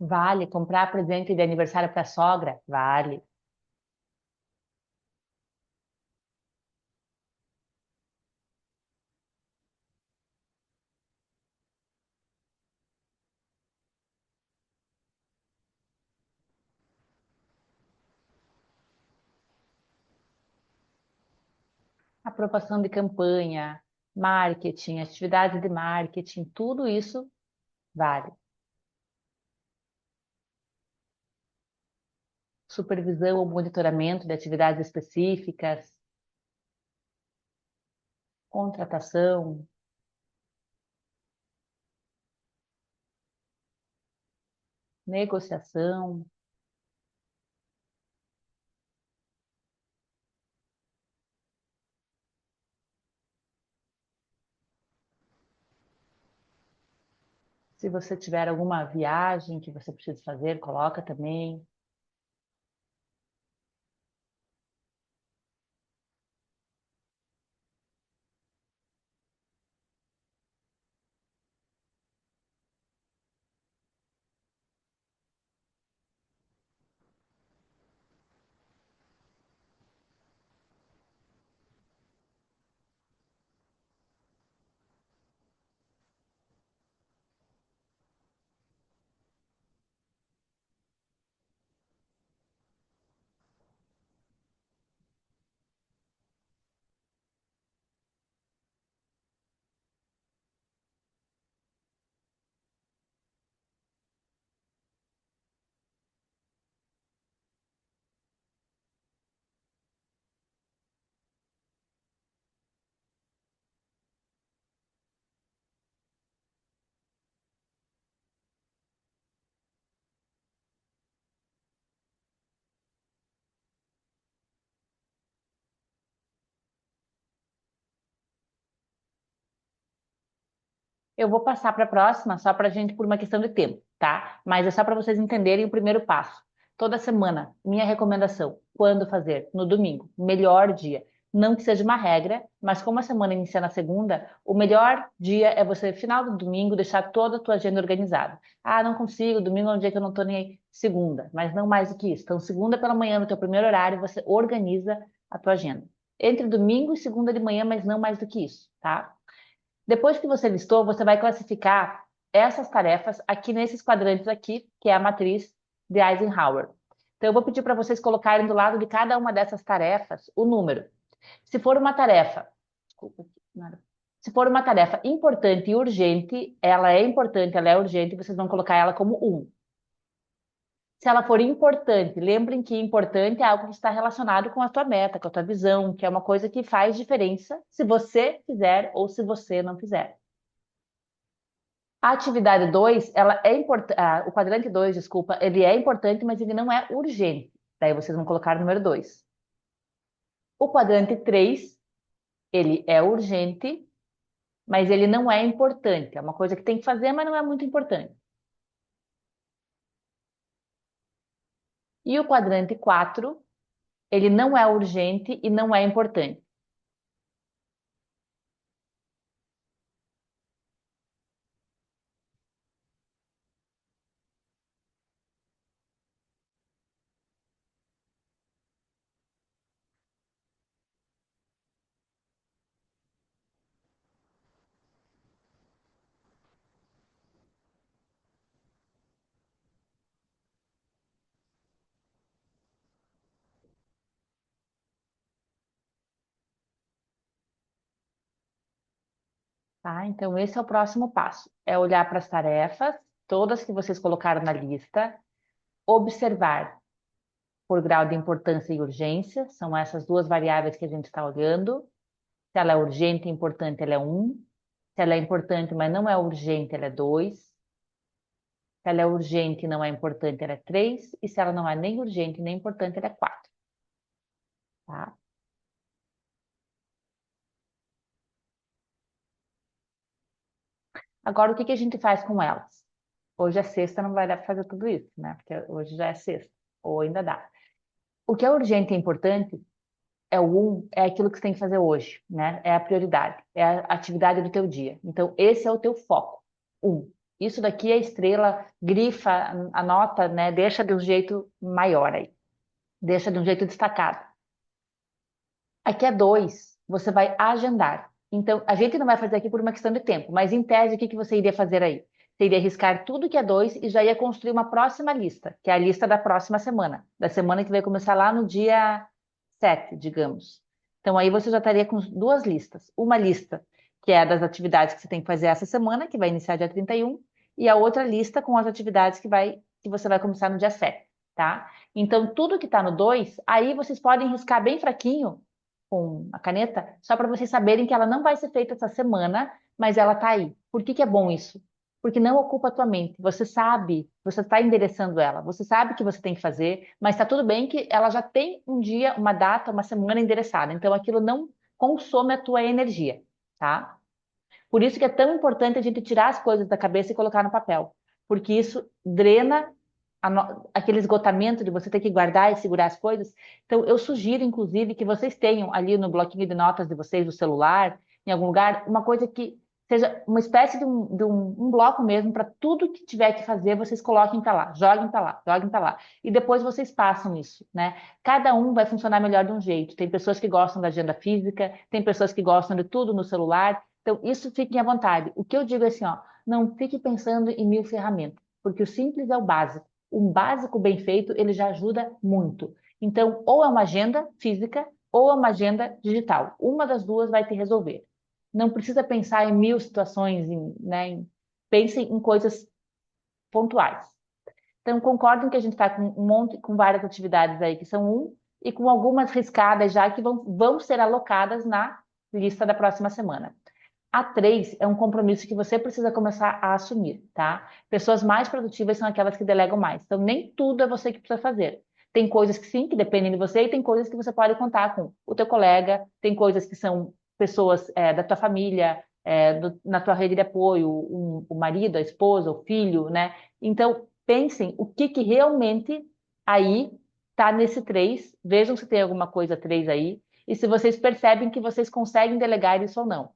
Vale comprar presente de aniversário para a sogra? Vale. Aprovação de campanha, marketing, atividade de marketing, tudo isso vale. Supervisão ou monitoramento de atividades específicas, contratação, negociação. Se você tiver alguma viagem que você precisa fazer, coloca também. Eu vou passar para a próxima, só para a gente, por uma questão de tempo, tá? Mas é só para vocês entenderem o primeiro passo. Toda semana, minha recomendação: quando fazer? No domingo, melhor dia. Não que seja uma regra, mas como a semana inicia na segunda, o melhor dia é você, final do domingo, deixar toda a tua agenda organizada. Ah, não consigo, domingo é um dia que eu não estou nem aí. Segunda, mas não mais do que isso. Então, segunda pela manhã, no teu primeiro horário, você organiza a tua agenda. Entre domingo e segunda de manhã, mas não mais do que isso, tá? Depois que você listou, você vai classificar essas tarefas aqui nesses quadrantes aqui, que é a matriz de Eisenhower. Então, eu vou pedir para vocês colocarem do lado de cada uma dessas tarefas o número. Se for uma tarefa, desculpa, nada. Se for uma tarefa importante e urgente, ela é importante, ela é urgente, vocês vão colocar ela como um. Se ela for importante, lembrem que importante é algo que está relacionado com a tua meta, com a tua visão, que é uma coisa que faz diferença se você fizer ou se você não fizer. A atividade 2, ela é importante, o quadrante 2, desculpa, ele é importante, mas ele não é urgente. Daí vocês vão colocar o número 2. O quadrante 3, ele é urgente, mas ele não é importante. É uma coisa que tem que fazer, mas não é muito importante. E o quadrante 4, ele não é urgente e não é importante. Tá? Então, esse é o próximo passo. É olhar para as tarefas, todas que vocês colocaram na lista, observar por grau de importância e urgência, são essas duas variáveis que a gente está olhando. Se ela é urgente e importante, ela é um. Se ela é importante, mas não é urgente, ela é 2. Se ela é urgente e não é importante, ela é 3. E se ela não é nem urgente nem importante, ela é 4. Tá? Agora, o que que a gente faz com elas? Hoje é sexta, não vai dar para fazer tudo isso, né? Porque hoje já é sexta, ou ainda dá. O que é urgente e importante é o um, é aquilo que você tem que fazer hoje, né? É a prioridade, é a atividade do teu dia. Então, esse é o teu foco. Um. Isso daqui é estrela, grifa, anota, né? Deixa de um jeito maior aí. Deixa de um jeito destacado. Aqui é 2, você vai agendar. Então, a gente não vai fazer aqui por uma questão de tempo, mas em tese, o que que você iria fazer aí? Você iria riscar tudo que é 2 e já ia construir uma próxima lista, que é a lista da próxima semana, da semana que vai começar lá no dia 7, digamos. Então, aí você já estaria com duas listas. Uma lista, que é das atividades que você tem que fazer essa semana, que vai iniciar dia 31, e a outra lista com as atividades que você vai começar no dia 7, tá? Então, tudo que está no 2, aí vocês podem riscar bem fraquinho com a caneta, só para vocês saberem que ela não vai ser feita essa semana, mas ela está aí. Por que que é bom isso? Porque não ocupa a tua mente. Você sabe, você está endereçando ela, você sabe o que você tem que fazer, mas está tudo bem que ela já tem um dia, uma data, uma semana endereçada. Então aquilo não consome a tua energia, tá? Por isso que é tão importante a gente tirar as coisas da cabeça e colocar no papel, porque isso drena aquele esgotamento de você ter que guardar e segurar as coisas. Então, eu sugiro, inclusive, que vocês tenham ali no bloquinho de notas de vocês, do celular, em algum lugar, uma coisa que seja uma espécie de um bloco mesmo, para tudo que tiver que fazer, vocês coloquem para lá, joguem para lá, joguem para lá. E depois vocês passam isso, né? Cada um vai funcionar melhor de um jeito. Tem pessoas que gostam da agenda física, tem pessoas que gostam de tudo no celular. Então, isso fiquem à vontade. O que eu digo é assim, ó, não fique pensando em mil ferramentas, porque o simples é o básico. Um básico bem feito, ele já ajuda muito. Então, ou é uma agenda física, ou é uma agenda digital. Uma das duas vai te resolver. Não precisa pensar em mil situações, né? Pense em coisas pontuais. Então, concordem que a gente está com um monte, com várias atividades aí que são e com algumas riscadas já que vão ser alocadas na lista da próxima semana. A 3 é um compromisso que você precisa começar a assumir, tá? Pessoas mais produtivas são aquelas que delegam mais. Então, nem tudo é você que precisa fazer. Tem coisas que sim, que dependem de você, e tem coisas que você pode contar com o teu colega, tem coisas que são pessoas da tua família, na tua rede de apoio, o marido, a esposa, o filho, né? Então, pensem o que que realmente aí tá nesse 3. Vejam se tem alguma coisa 3 aí, e se vocês percebem que vocês conseguem delegar isso ou não.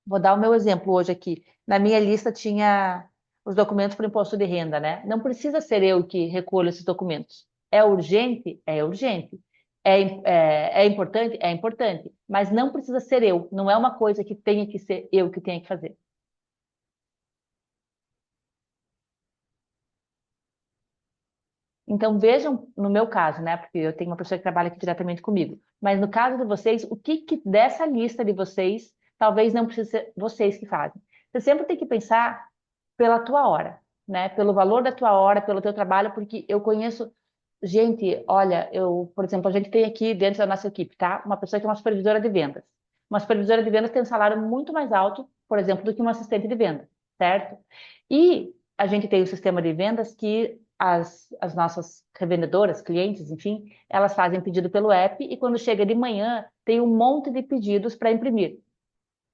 Vou dar o meu exemplo hoje aqui. Na minha lista tinha os documentos para o imposto de renda, né? Não precisa ser eu que recolho esses documentos. É urgente? É urgente. É importante? É importante. Mas não precisa ser eu. Não é uma coisa que tenha que ser eu que tenha que fazer. Então vejam no meu caso, né? Porque eu tenho uma pessoa que trabalha aqui diretamente comigo. Mas no caso de vocês, o que que dessa lista de vocês, talvez não precise ser vocês que fazem. Você sempre tem que pensar pela tua hora, né? Pelo valor da tua hora, pelo teu trabalho, porque eu conheço gente, olha, por exemplo, a gente tem aqui dentro da nossa equipe, tá? Uma pessoa que é uma supervisora de vendas. Uma supervisora de vendas tem um salário muito mais alto, por exemplo, do que uma assistente de venda, certo? E a gente tem o sistema de vendas que as nossas revendedoras, clientes, enfim, elas fazem pedido pelo app e quando chega de manhã tem um monte de pedidos para imprimir,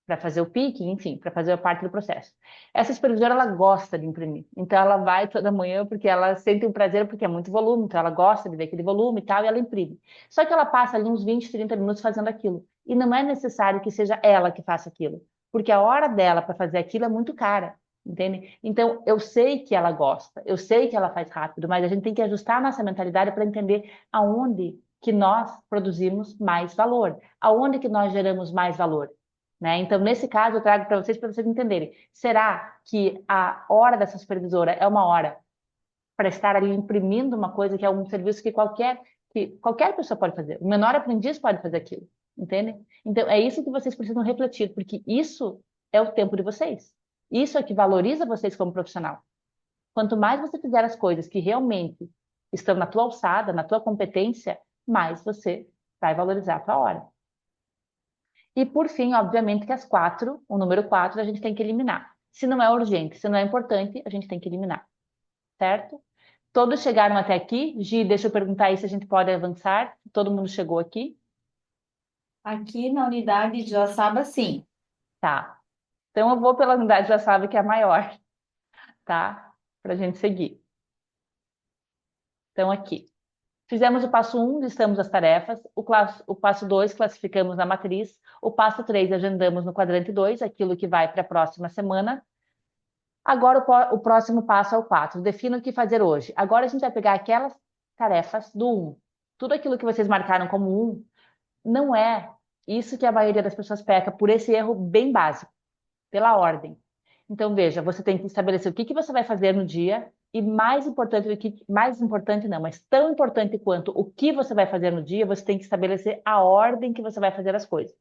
para fazer o picking, enfim, para fazer a parte do processo. Essa supervisora, ela gosta de imprimir. Então, ela vai toda manhã porque ela sente um prazer, porque é muito volume, então ela gosta de ver aquele volume e tal, e ela imprime. Só que ela passa ali uns 20, 30 minutos fazendo aquilo. E não é necessário que seja ela que faça aquilo, porque a hora dela para fazer aquilo é muito cara. Entende? Então, eu sei que ela gosta, eu sei que ela faz rápido, mas a gente tem que ajustar a nossa mentalidade para entender aonde que nós produzimos mais valor, aonde que nós geramos mais valor, né? Então, nesse caso, eu trago para vocês entenderem. Será que a hora dessa supervisora é uma hora para estar ali imprimindo uma coisa que é um serviço que qualquer pessoa pode fazer? O menor aprendiz pode fazer aquilo, entende? Então, é isso que vocês precisam refletir, porque isso é o tempo de vocês. Isso é que valoriza vocês como profissional. Quanto mais você fizer as coisas que realmente estão na tua alçada, na tua competência, mais você vai valorizar a tua hora. E por fim, obviamente, que as 4, o número 4, a gente tem que eliminar. Se não é urgente, se não é importante, a gente tem que eliminar, certo? Todos chegaram até aqui? Gi, deixa eu perguntar aí se a gente pode avançar. Todo mundo chegou aqui? Aqui na unidade de Joaçaba, sim. Tá. Então eu vou pela unidade já sabe que é a maior, tá? Para a gente seguir. Então aqui. Fizemos o passo 1, listamos as tarefas. O passo 2, classificamos na matriz. O passo 3, agendamos no quadrante 2, aquilo que vai para a próxima semana. Agora o próximo passo é o 4. Defina o que fazer hoje. Agora a gente vai pegar aquelas tarefas do 1. Tudo aquilo que vocês marcaram como 1 não é isso que a maioria das pessoas peca por esse erro bem básico, pela ordem. Então, veja, você tem que estabelecer o que que você vai fazer no dia, E mais importante não, mas tão importante quanto o que você vai fazer no dia, você tem que estabelecer a ordem que você vai fazer as coisas.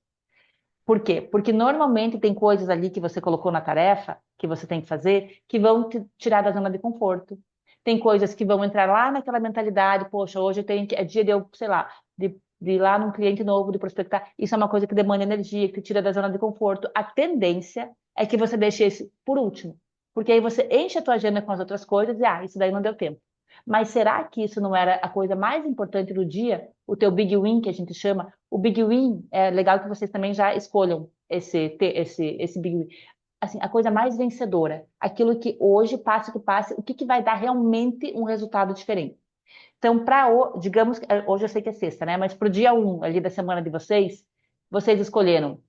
Por quê? Porque normalmente tem coisas ali que você colocou na tarefa, que você tem que fazer, que vão te tirar da zona de conforto. Tem coisas que vão entrar lá naquela mentalidade, poxa, hoje eu tenho que, é dia de eu, sei lá, de ir lá num cliente novo, de prospectar. Isso é uma coisa que demanda energia, que te tira da zona de conforto. A tendência é que você deixe esse por último, porque aí você enche a tua agenda com as outras coisas e, isso daí não deu tempo. Mas será que isso não era a coisa mais importante do dia? O teu big win, que a gente chama? O big win, é legal que vocês também já escolham esse big win. Assim, a coisa mais vencedora, aquilo que hoje, passe que passe, o que que vai dar realmente um resultado diferente. Então, digamos, hoje eu sei que é sexta, né? Mas para o dia um ali da semana de vocês, vocês escolheram,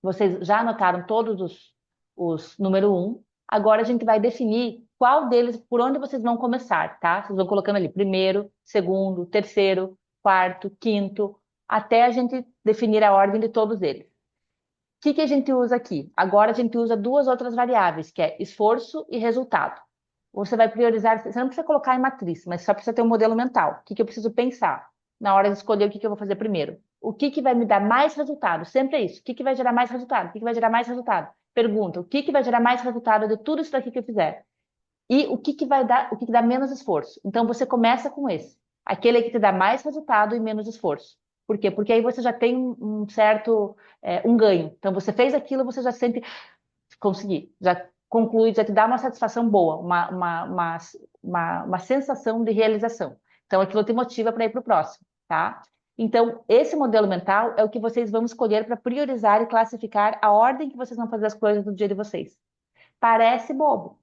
vocês já anotaram todos os número um. Agora a gente vai definir qual deles, por onde vocês vão começar, tá? Vocês vão colocando ali primeiro, segundo, terceiro, quarto, quinto, até a gente definir a ordem de todos eles. O que que a gente usa aqui? Agora a gente usa duas outras variáveis, que é esforço e resultado. Você vai priorizar, você não precisa colocar em matriz, mas só precisa ter um modelo mental. O que que eu preciso pensar na hora de escolher o que que eu vou fazer primeiro? O que que vai me dar mais resultado? Sempre é isso. O que que vai gerar mais resultado? O que que vai gerar mais resultado? Pergunta, o que que vai gerar mais resultado de tudo isso daqui que eu fizer? E o que que vai dar, o que que dá menos esforço? Então você começa com esse, aquele que te dá mais resultado e menos esforço. Por quê? Porque aí você já tem um certo, um ganho. Então você fez aquilo, você já sente conseguir, já conclui, já te dá uma satisfação boa, uma sensação de realização. Então, aquilo te motiva para ir para o próximo, tá? Então, esse modelo mental é o que vocês vão escolher para priorizar e classificar a ordem que vocês vão fazer as coisas no dia de vocês. Parece bobo,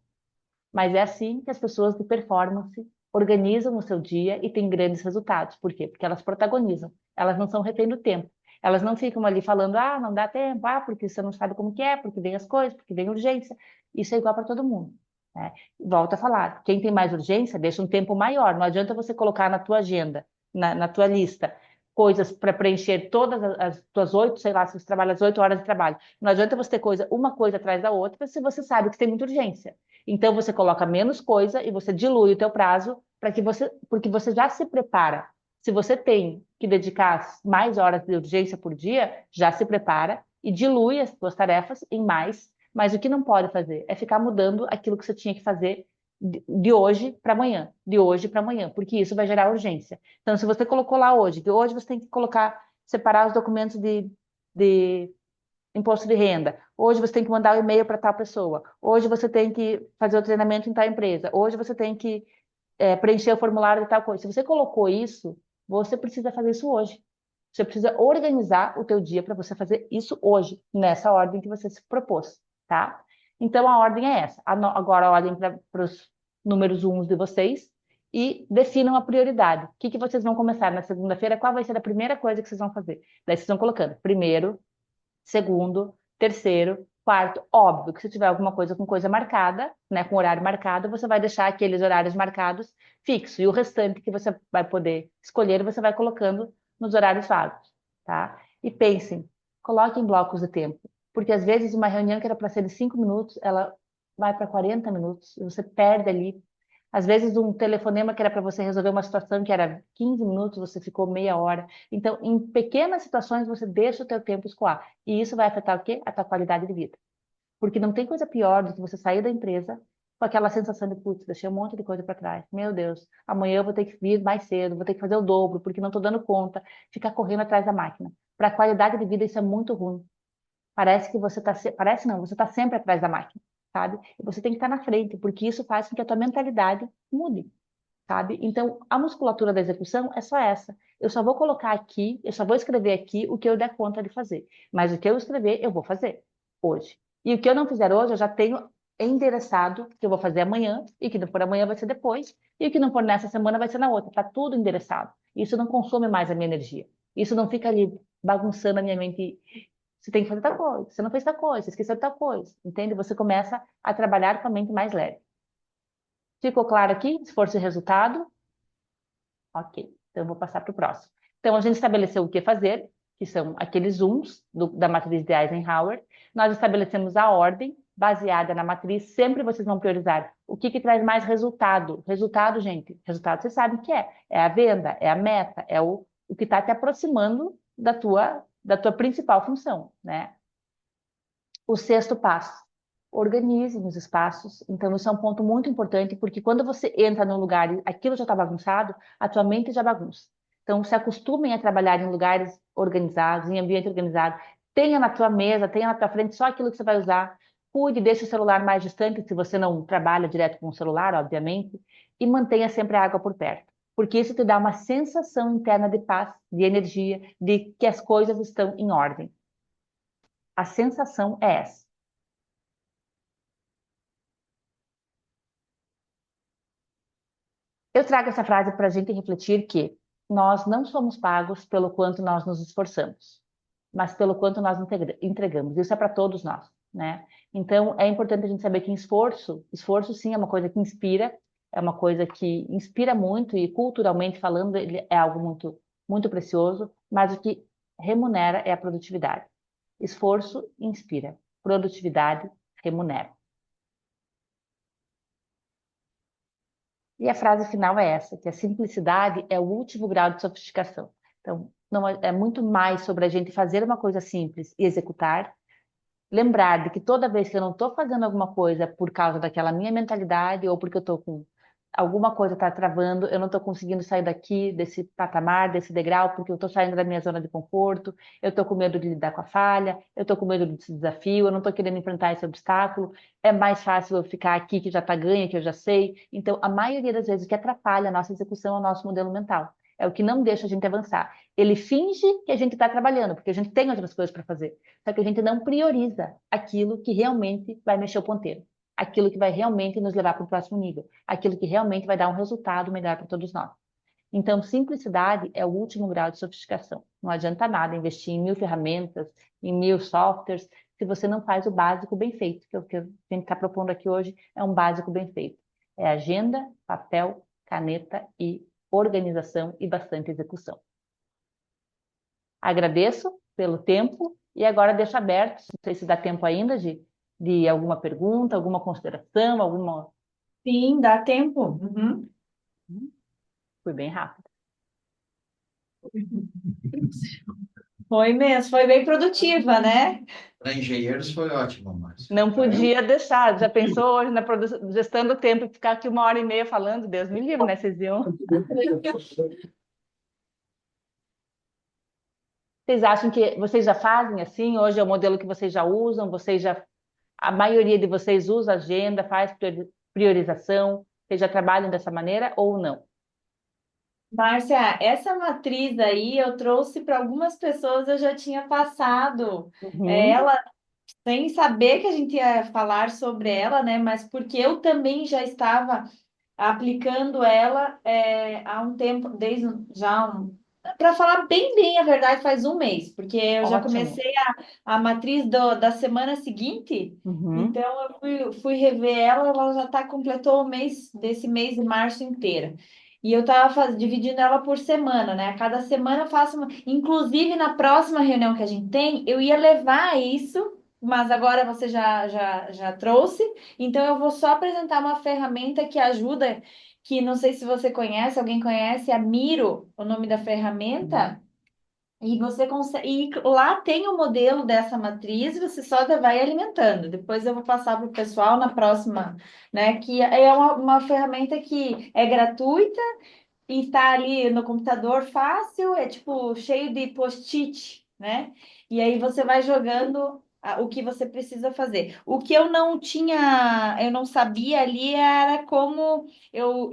mas é assim que as pessoas de performance organizam o seu dia e têm grandes resultados. Por quê? Porque elas protagonizam, elas não são refém do tempo. Elas não ficam ali falando, não dá tempo, porque você não sabe como que é, porque vem as coisas, porque vem urgência. Isso é igual para todo mundo, né? Volto a falar, quem tem mais urgência, deixa um tempo maior. Não adianta você colocar na tua agenda, na tua lista, coisas para preencher todas as tuas 8, sei lá, se você trabalha as 8 horas de trabalho. Não adianta você ter uma coisa atrás da outra, se você sabe que tem muita urgência. Então você coloca menos coisa e você dilui o teu prazo porque você já se prepara. Se você tem que dedicar mais horas de urgência por dia, já se prepara e dilui as suas tarefas em mais. Mas o que não pode fazer é ficar mudando aquilo que você tinha que fazer de hoje para amanhã, de hoje para amanhã, porque isso vai gerar urgência. Então, se você colocou lá hoje, de hoje você tem que colocar, separar os documentos de imposto de renda. Hoje você tem que mandar o um e-mail para tal pessoa. Hoje você tem que fazer o treinamento em tal empresa. Hoje você tem que preencher o formulário de tal coisa. Se você colocou isso, você precisa fazer isso hoje. Você precisa organizar o teu dia para você fazer isso hoje, nessa ordem que você se propôs, tá? Então a ordem é essa. Agora a ordem para os números uns de vocês e definam a prioridade. O que que vocês vão começar na segunda-feira? Qual vai ser a primeira coisa que vocês vão fazer? Daí vocês vão colocando primeiro, segundo, terceiro, quarto. Óbvio que se tiver alguma coisa com coisa marcada, né, com horário marcado, você vai deixar aqueles horários marcados fixo. E o restante que você vai poder escolher, você vai colocando nos horários vagos, tá? E pensem, coloquem blocos de tempo. Porque às vezes uma reunião que era para ser de 5 minutos, ela vai para 40 minutos, e você perde ali. Às vezes um telefonema que era para você resolver uma situação que era 15 minutos, você ficou meia hora. Então, em pequenas situações, você deixa o teu tempo escoar. E isso vai afetar o quê? A tua qualidade de vida. Porque não tem coisa pior do que você sair da empresa com aquela sensação de, putz, deixei um monte de coisa para trás. Meu Deus, amanhã eu vou ter que vir mais cedo, vou ter que fazer o dobro, porque não estou dando conta. Ficar correndo atrás da máquina. Para a qualidade de vida, isso é muito ruim. Parece que você está... Parece não, você está sempre atrás da máquina, sabe? E você tem que estar na frente, porque isso faz com que a tua mentalidade mude, sabe? Então, a musculatura da execução é só essa. Eu só vou colocar aqui, eu só vou escrever aqui o que eu der conta de fazer. Mas o que eu escrever, eu vou fazer hoje. E o que eu não fizer hoje, eu já tenho endereçado que eu vou fazer amanhã, e que não for amanhã vai ser depois, e o que não for nessa semana vai ser na outra. Tá tudo endereçado. Isso não consome mais a minha energia. Isso não fica ali bagunçando a minha mente. Você tem que fazer tal coisa, você não fez tal coisa, você esqueceu de tal coisa, entende? Você começa a trabalhar com a mente mais leve. Ficou claro aqui? Esforço e resultado? Ok, então eu vou passar para o próximo. Então, a gente estabeleceu o que fazer, que são aqueles zooms da matriz de Eisenhower. Nós estabelecemos a ordem, baseada na matriz, sempre vocês vão priorizar o que traz mais resultado. Resultado, gente, resultado vocês sabem o que é. É a venda, é a meta, é o que está te aproximando da tua principal função, né? O sexto passo, organize os espaços. Então, isso é um ponto muito importante, porque quando você entra num lugar e aquilo já está bagunçado, a tua mente já bagunça. Então, se acostumem a trabalhar em lugares organizados, em ambiente organizado. Tenha na tua mesa, tenha na tua frente só aquilo que você vai usar. Cuide, deixe o celular mais distante, se você não trabalha direto com o celular, obviamente, e mantenha sempre a água por perto. Porque isso te dá uma sensação interna de paz, de energia, de que as coisas estão em ordem. A sensação é essa. Eu trago essa frase para a gente refletir que nós não somos pagos pelo quanto nós nos esforçamos, mas pelo quanto nós entregamos. Isso é para todos nós, né? Então, é importante a gente saber que esforço sim é uma coisa que inspira, é uma coisa que inspira muito e culturalmente falando, ele é algo muito, muito precioso, mas o que remunera é a produtividade. Esforço inspira, produtividade remunera. E a frase final é essa, que a simplicidade é o último grau de sofisticação. Então, não é muito mais sobre a gente fazer uma coisa simples e executar, lembrar de que toda vez que eu não estou fazendo alguma coisa por causa daquela minha mentalidade ou porque eu estou com alguma coisa está travando, eu não estou conseguindo sair daqui, desse patamar, desse degrau, porque eu estou saindo da minha zona de conforto, eu estou com medo de lidar com a falha, eu estou com medo desse desafio, eu não estou querendo enfrentar esse obstáculo, é mais fácil eu ficar aqui que já está ganha, que eu já sei. Então, a maioria das vezes o que atrapalha a nossa execução é o nosso modelo mental. É o que não deixa a gente avançar. Ele finge que a gente está trabalhando, porque a gente tem outras coisas para fazer. Só que a gente não prioriza aquilo que realmente vai mexer o ponteiro, aquilo que vai realmente nos levar para o próximo nível, aquilo que realmente vai dar um resultado melhor para todos nós. Então, simplicidade é o último grau de sofisticação. Não adianta nada investir em 1.000 ferramentas, em 1.000 softwares, se você não faz o básico bem feito, que é o que a gente está propondo aqui hoje, é um básico bem feito. É agenda, papel, caneta e organização e bastante execução. Agradeço pelo tempo e agora deixo aberto, não sei se dá tempo ainda de alguma pergunta, alguma consideração, alguma. Sim, dá tempo. Uhum. Foi bem rápido. Foi mesmo, foi bem produtiva, né? Para engenheiros foi ótimo, Márcio. Não podia deixar. Já pensou hoje na gestão do tempo, ficar aqui 1h30 falando? Deus me livre, né? Vocês iam. Vocês acham que vocês já fazem assim? Hoje é o modelo que vocês já usam? A maioria de vocês usa agenda, faz priorização? Vocês já trabalham dessa maneira ou não? Márcia, essa matriz aí eu trouxe para algumas pessoas, eu já tinha passado Uhum. ela sem saber que a gente ia falar sobre ela, né? Mas porque eu também já estava aplicando ela há um tempo, desde já um. Para falar bem a verdade, faz um mês, porque eu já Ótimo. comecei a matriz da semana seguinte, Uhum. então eu fui rever ela, ela já completou o mês desse mês de março inteiro. E eu estava dividindo ela por semana, né? A cada semana eu faço uma. Inclusive, na próxima reunião que a gente tem, eu ia levar isso, mas agora você já trouxe. Então, eu vou só apresentar uma ferramenta que ajuda, que não sei se você conhece, alguém conhece, a Miro, o nome da ferramenta, e você consegue. E lá tem o modelo dessa matriz, você só vai alimentando. Depois eu vou passar para o pessoal na próxima, né? Que é uma ferramenta que é gratuita e está ali no computador fácil, é tipo cheio de post-it, né? E aí você vai jogando o que você precisa fazer. O que eu não tinha, eu não sabia ali era como eu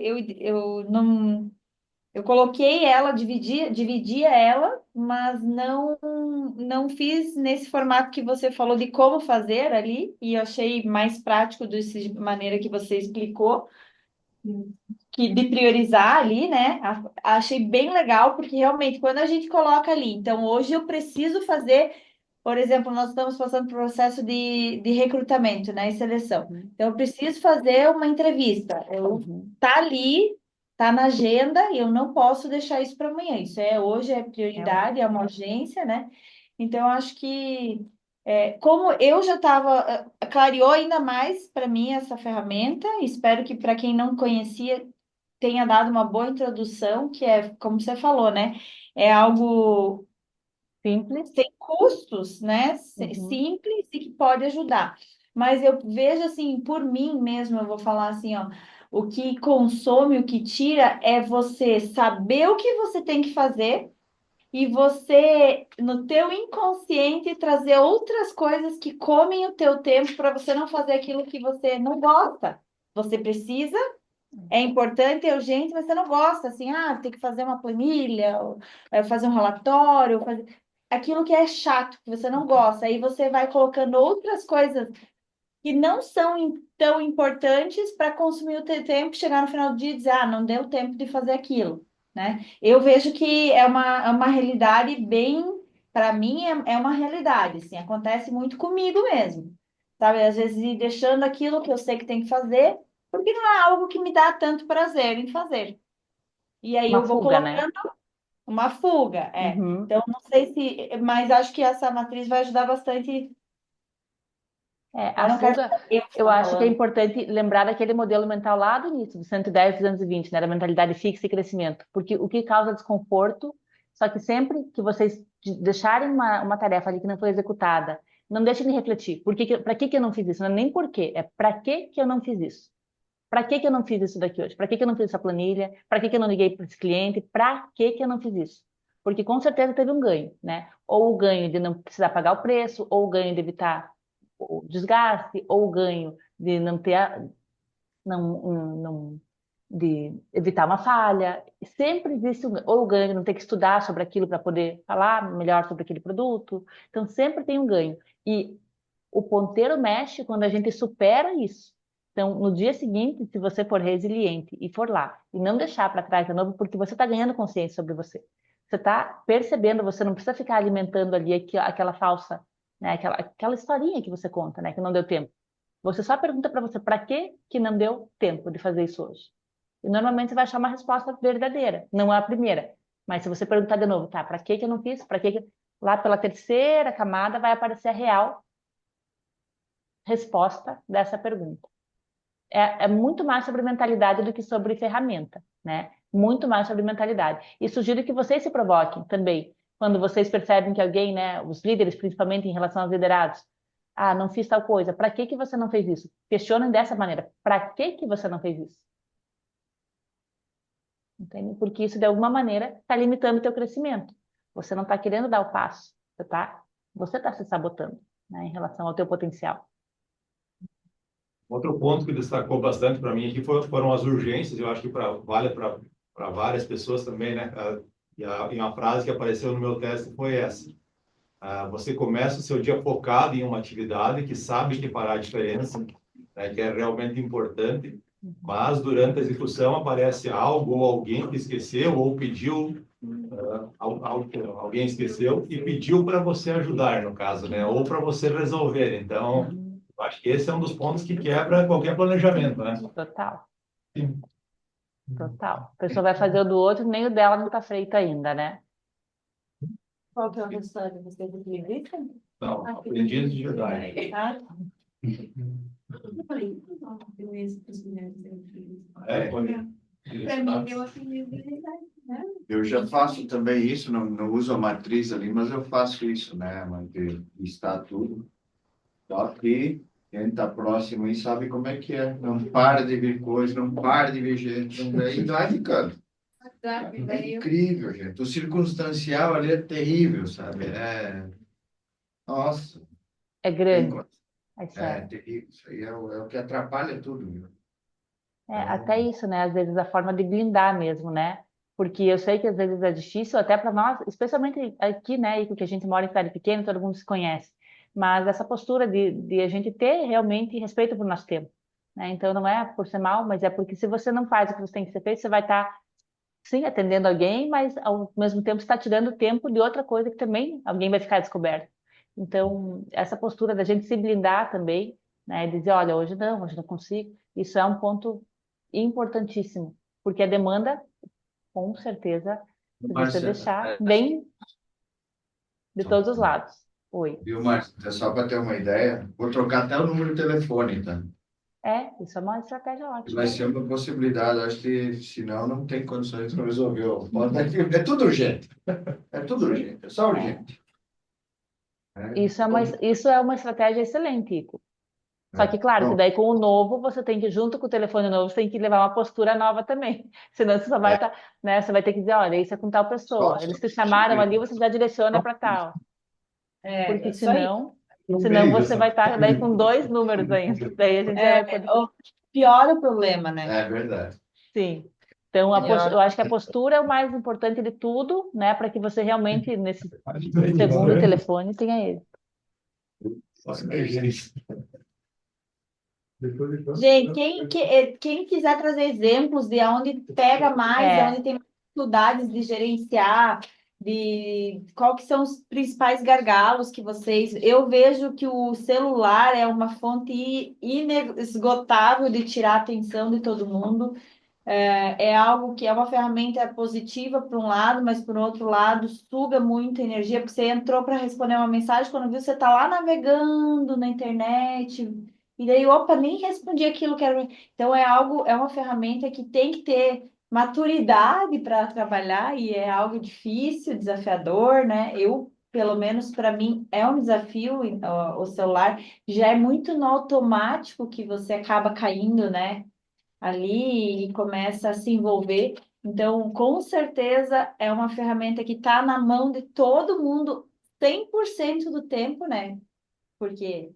não. Eu coloquei ela, dividia ela, mas não fiz nesse formato que você falou de como fazer ali, e eu achei mais prático dessa maneira que você explicou que de priorizar ali, né? Achei bem legal, porque realmente quando a gente coloca ali, então hoje eu preciso fazer, por exemplo, nós estamos passando por processo de recrutamento, né? E seleção. Uhum. Então eu preciso fazer uma entrevista. Uhum. Tá ali, tá na agenda, e eu não posso deixar isso para amanhã. Isso hoje é É, prioridade, é uma urgência, né? Então eu acho que Como eu já estava, clareou ainda mais para mim essa ferramenta. Espero que para quem não conhecia tenha dado uma boa introdução, que é, como você falou, né? É algo Simples. sem custos, né? Uhum. Simples e que pode ajudar. Mas eu vejo assim, por mim mesmo, eu vou falar assim, ó, o que consome, o que tira é você saber o que você tem que fazer e você, no teu inconsciente, trazer outras coisas que comem o teu tempo para você não fazer aquilo que você não gosta. Você precisa, é importante, é urgente, mas você não gosta, assim, tem que fazer uma planilha, ou, fazer um relatório, fazer aquilo que é chato, que você não gosta. Aí você vai colocando outras coisas que não são tão importantes para consumir o teu tempo, chegar no final do dia e dizer, não deu tempo de fazer aquilo, né? Eu vejo que é uma realidade bem, para mim, é uma realidade, assim, acontece muito comigo mesmo, sabe? Às vezes ir deixando aquilo que eu sei que tem que fazer, porque não é algo que me dá tanto prazer em fazer. E aí Uma eu vou fuga, né? colocando uma fuga. Uhum. Então, não sei se, mas acho que essa matriz vai ajudar bastante. A Eu não quero fuga, saber o que eu está acho que é falando. importante lembrar daquele modelo mental lá do início, do 110, 220, né, da mentalidade fixa e crescimento, porque o que causa desconforto, só que sempre que vocês deixarem uma tarefa ali que não foi executada, não deixem de refletir, para que que eu não fiz isso? Não é nem por quê, é para que eu não fiz isso? Para que que eu não fiz isso daqui hoje? Para que que eu não fiz essa planilha? Para que que eu não liguei para esse cliente? Para que que eu não fiz isso? Porque com certeza teve um ganho, né? Ou o ganho de não precisar pagar o preço, ou o ganho de evitar o desgaste, ou o ganho de não ter, não, de evitar uma falha. Sempre existe ou o ganho de não ter que estudar sobre aquilo para poder falar melhor sobre aquele produto. Então sempre tem um ganho. E o ponteiro mexe quando a gente supera isso. Então, no dia seguinte, se você for resiliente e for lá e não deixar para trás de novo, porque você está ganhando consciência sobre você. Você está percebendo, você não precisa ficar alimentando ali aquela falsa, né, aquela historinha que você conta, né, que não deu tempo. Você só pergunta para você, para que não deu tempo de fazer isso hoje? E normalmente você vai achar uma resposta verdadeira, não é a primeira. Mas se você perguntar de novo, tá, para que eu não fiz? Para que lá pela terceira camada vai aparecer a real resposta dessa pergunta. É muito mais sobre mentalidade do que sobre ferramenta, né? Muito mais sobre mentalidade. E sugiro que vocês se provoquem também, quando vocês percebem que alguém, né, os líderes, principalmente em relação aos liderados, não fiz tal coisa, para que que você não fez isso? Questionem dessa maneira, para que que você não fez isso? Entende? Porque isso, de alguma maneira, está limitando o teu crescimento. Você não está querendo dar o passo, você tá se sabotando, né, em relação ao teu potencial. Outro ponto que destacou bastante para mim aqui foram as urgências. Eu acho que vale para várias pessoas também, né? E uma frase que apareceu no meu teste foi essa: você começa o seu dia focado em uma atividade que sabe que fará a diferença, né, que é realmente importante, mas durante a execução aparece algo ou alguém que esqueceu ou pediu, alguém esqueceu e pediu para você ajudar, no caso, né? Ou para você resolver. Então, Uhum. eu acho que esse é um dos pontos que quebra qualquer planejamento, né? Total. Sim. Total. A pessoa vai fazer o do outro, nem o dela não está feito ainda, né? Qual que é o resultado? Você acredita? Não, aprendi de Jedi. Tá? Eu falei, não, eu ia para as mulheres Para mim, deu aquele verdade, né? Eu já faço também isso, não uso a matriz ali, mas eu faço isso, né? Manter, listar tudo. Só que quem está próximo aí sabe como é que é. Não para de vir coisa, não para de vir gente. Daí vai ficando. Sabe? É Daí eu incrível, gente. O circunstancial ali é terrível, sabe? Nossa, É tem grande. coisa. É É sério. terrível. Isso aí é o que atrapalha tudo, viu? Até Então, isso, né? Às vezes a forma de blindar mesmo, né? Porque eu sei que às vezes é difícil, até para nós, especialmente aqui, né? Porque a gente mora em cidade pequena, todo mundo se conhece. Mas essa postura de a gente ter realmente respeito por nosso tempo, né? Então não é por ser mal, mas é porque se você não faz o que você tem que ser feito, você vai estar, sim, atendendo alguém, mas ao mesmo tempo está tirando tempo de outra coisa que também alguém vai ficar descoberto. Então, essa postura da gente se blindar também, né? E dizer, olha, hoje não consigo. Isso é um ponto importantíssimo, porque a demanda, com certeza, se você Márcia, deixar, vem de todos os lados. Oi. Viu, Márcia? Só para ter uma ideia, vou trocar até o número de telefone, tá? Isso é uma estratégia Vai ótima. ser uma possibilidade. Acho que, senão, não tem condições de resolver. É tudo urgente. É tudo urgente. É só É. urgente. Né? Isso é uma estratégia excelente, Ico. Só que, claro, que Bom, daí com o novo, você tem que, junto com o telefone novo, você tem que levar uma postura nova também. Senão você só vai é, estar, né? Você vai ter que dizer, olha, isso é com tal só, pessoa. só, Eles te chamaram ali, você já direciona só para tal. É Porque isso aí. No senão meio você dessa. vai estar daí com dois números ainda. Daí a gente já vai poder. Piora o problema, né? é verdade. Sim. Então, Piora. eu acho que a postura é o mais importante de tudo, né? Para que você realmente, nesse Ali três segundo horas, telefone, tenha ele. só emergência. Depois de quanto? Gente, quem quiser trazer exemplos de onde pega mais, de onde É, tem mais dificuldades de gerenciar, de qual que são os principais gargalos que vocês. Eu vejo que o celular é uma fonte inesgotável de tirar a atenção de todo mundo. É algo que é uma ferramenta positiva por um lado, mas por outro lado suga muita energia, porque você entrou para responder uma mensagem, quando viu, você está lá navegando na internet, e daí, opa, nem respondi aquilo que era. Então, é uma ferramenta que tem que ter maturidade para trabalhar, e é algo difícil, desafiador, né? Pelo menos para mim, é um desafio, o celular já é muito no automático que você acaba caindo, né? Ali e começa a se envolver. Então, com certeza, é uma ferramenta que está na mão de todo mundo 100% do tempo, né? Porque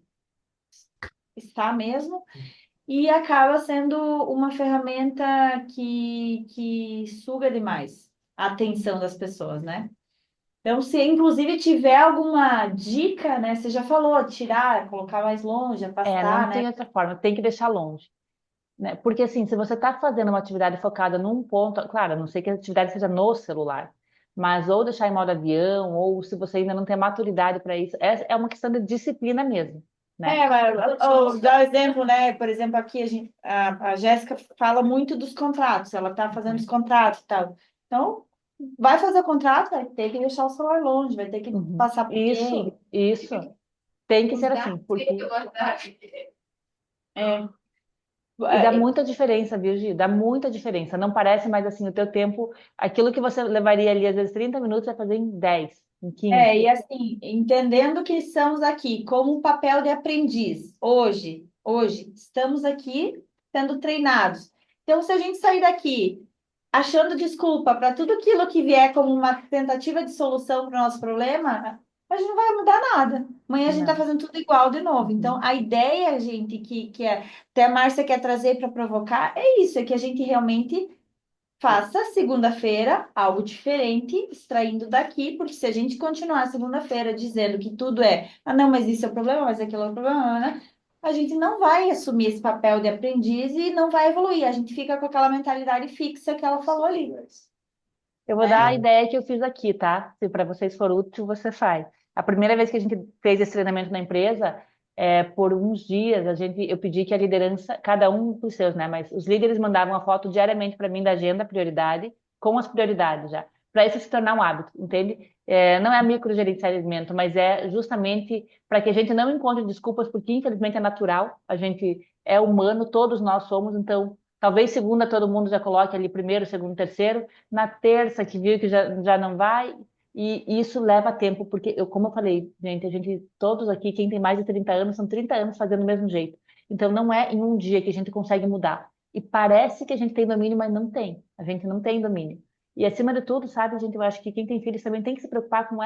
está mesmo, e acaba sendo uma ferramenta que suga demais a atenção das pessoas, né? Então, se inclusive tiver alguma dica, né? Você já falou, tirar, colocar mais longe, não afastar, né? tem outra forma, tem que deixar longe. Né? Porque assim, se você está fazendo uma atividade focada num ponto, claro, a não sei que a atividade seja no celular, mas ou deixar em modo avião, ou se você ainda não tem maturidade para isso, é uma questão de disciplina mesmo, né? Mas, dá um exemplo, né? Por exemplo, aqui a Jéssica fala muito dos contratos, ela está fazendo os contratos e tal. Então, vai fazer o contrato, vai ter que deixar o celular longe, vai ter que Uhum. passar por quem. Isso, tem que Os ser assim, dados que porque eu guardar. É, e dá é, muita diferença, viu, Gi? Dá muita diferença. Não parece mais assim, o teu tempo, aquilo que você levaria ali, às vezes, 30 minutos, vai fazer em 10, em 15. e assim, entendendo que estamos aqui como um papel de aprendiz, hoje, estamos aqui sendo treinados. Então, se a gente sair daqui achando desculpa para tudo aquilo que vier como uma tentativa de solução para o nosso problema, a gente não vai mudar nada. Amanhã a gente está Não. fazendo tudo igual de novo. Então, Uhum. a ideia, gente, até a Márcia quer trazer para provocar, é isso, é que a gente realmente faça segunda-feira algo diferente, extraindo daqui, porque se a gente continuar segunda-feira dizendo que tudo não, mas isso é o problema, mas aquilo é o problema, né? A gente não vai assumir esse papel de aprendiz e não vai evoluir. A gente fica com aquela mentalidade fixa que ela falou ali, Eu vou dar a né? ideia que eu fiz aqui, tá? Se para vocês for útil, você faz. A primeira vez que a gente fez esse treinamento na empresa, por uns dias, eu pedi que a liderança, cada um dos seus, né? Mas os líderes mandavam uma foto diariamente para mim da agenda, prioridade, com as prioridades já, para isso se tornar um hábito, entende? Não é microgerenciamento, mas é justamente para que a gente não encontre desculpas, porque infelizmente é natural, a gente é humano, todos nós somos, então talvez segunda todo mundo já coloque ali primeiro, segundo, terceiro, na terça que viu que já não vai, e isso leva tempo, porque como eu falei, gente, a gente, todos aqui, quem tem mais de 30 anos, são 30 anos fazendo o mesmo jeito. Então não é em um dia que a gente consegue mudar. E parece que a gente tem domínio, mas não tem. A gente não tem domínio. E acima de tudo, sabe, gente, eu acho que quem tem filhos também tem que se preocupar com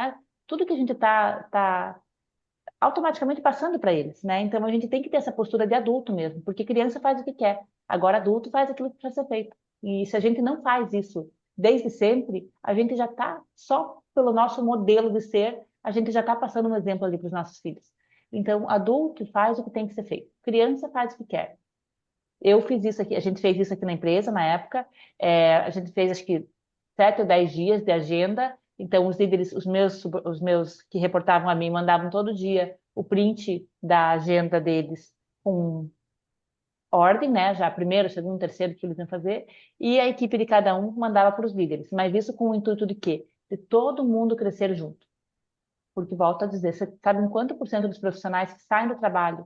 tudo que a gente tá automaticamente passando para eles, né? Então a gente tem que ter essa postura de adulto mesmo, porque criança faz o que quer, agora adulto faz aquilo que precisa ser feito. E se a gente não faz isso desde sempre, a gente já está só pelo nosso modelo de ser, a gente já está passando um exemplo ali para os nossos filhos. Então, adulto faz o que tem que ser feito, criança faz o que quer. Eu fiz isso aqui, a gente fez isso aqui na empresa na época. A gente fez acho que 7 ou 10 dias de agenda. Então os líderes, os meus que reportavam a mim, mandavam todo dia o print da agenda deles com ordem, né? Já primeiro, segundo, terceiro que eles iam fazer, e a equipe de cada um mandava para os líderes. Mas isso com o intuito de quê? De todo mundo crescer junto. Porque, volto a dizer, você sabe em quanto por cento dos profissionais que saem do trabalho,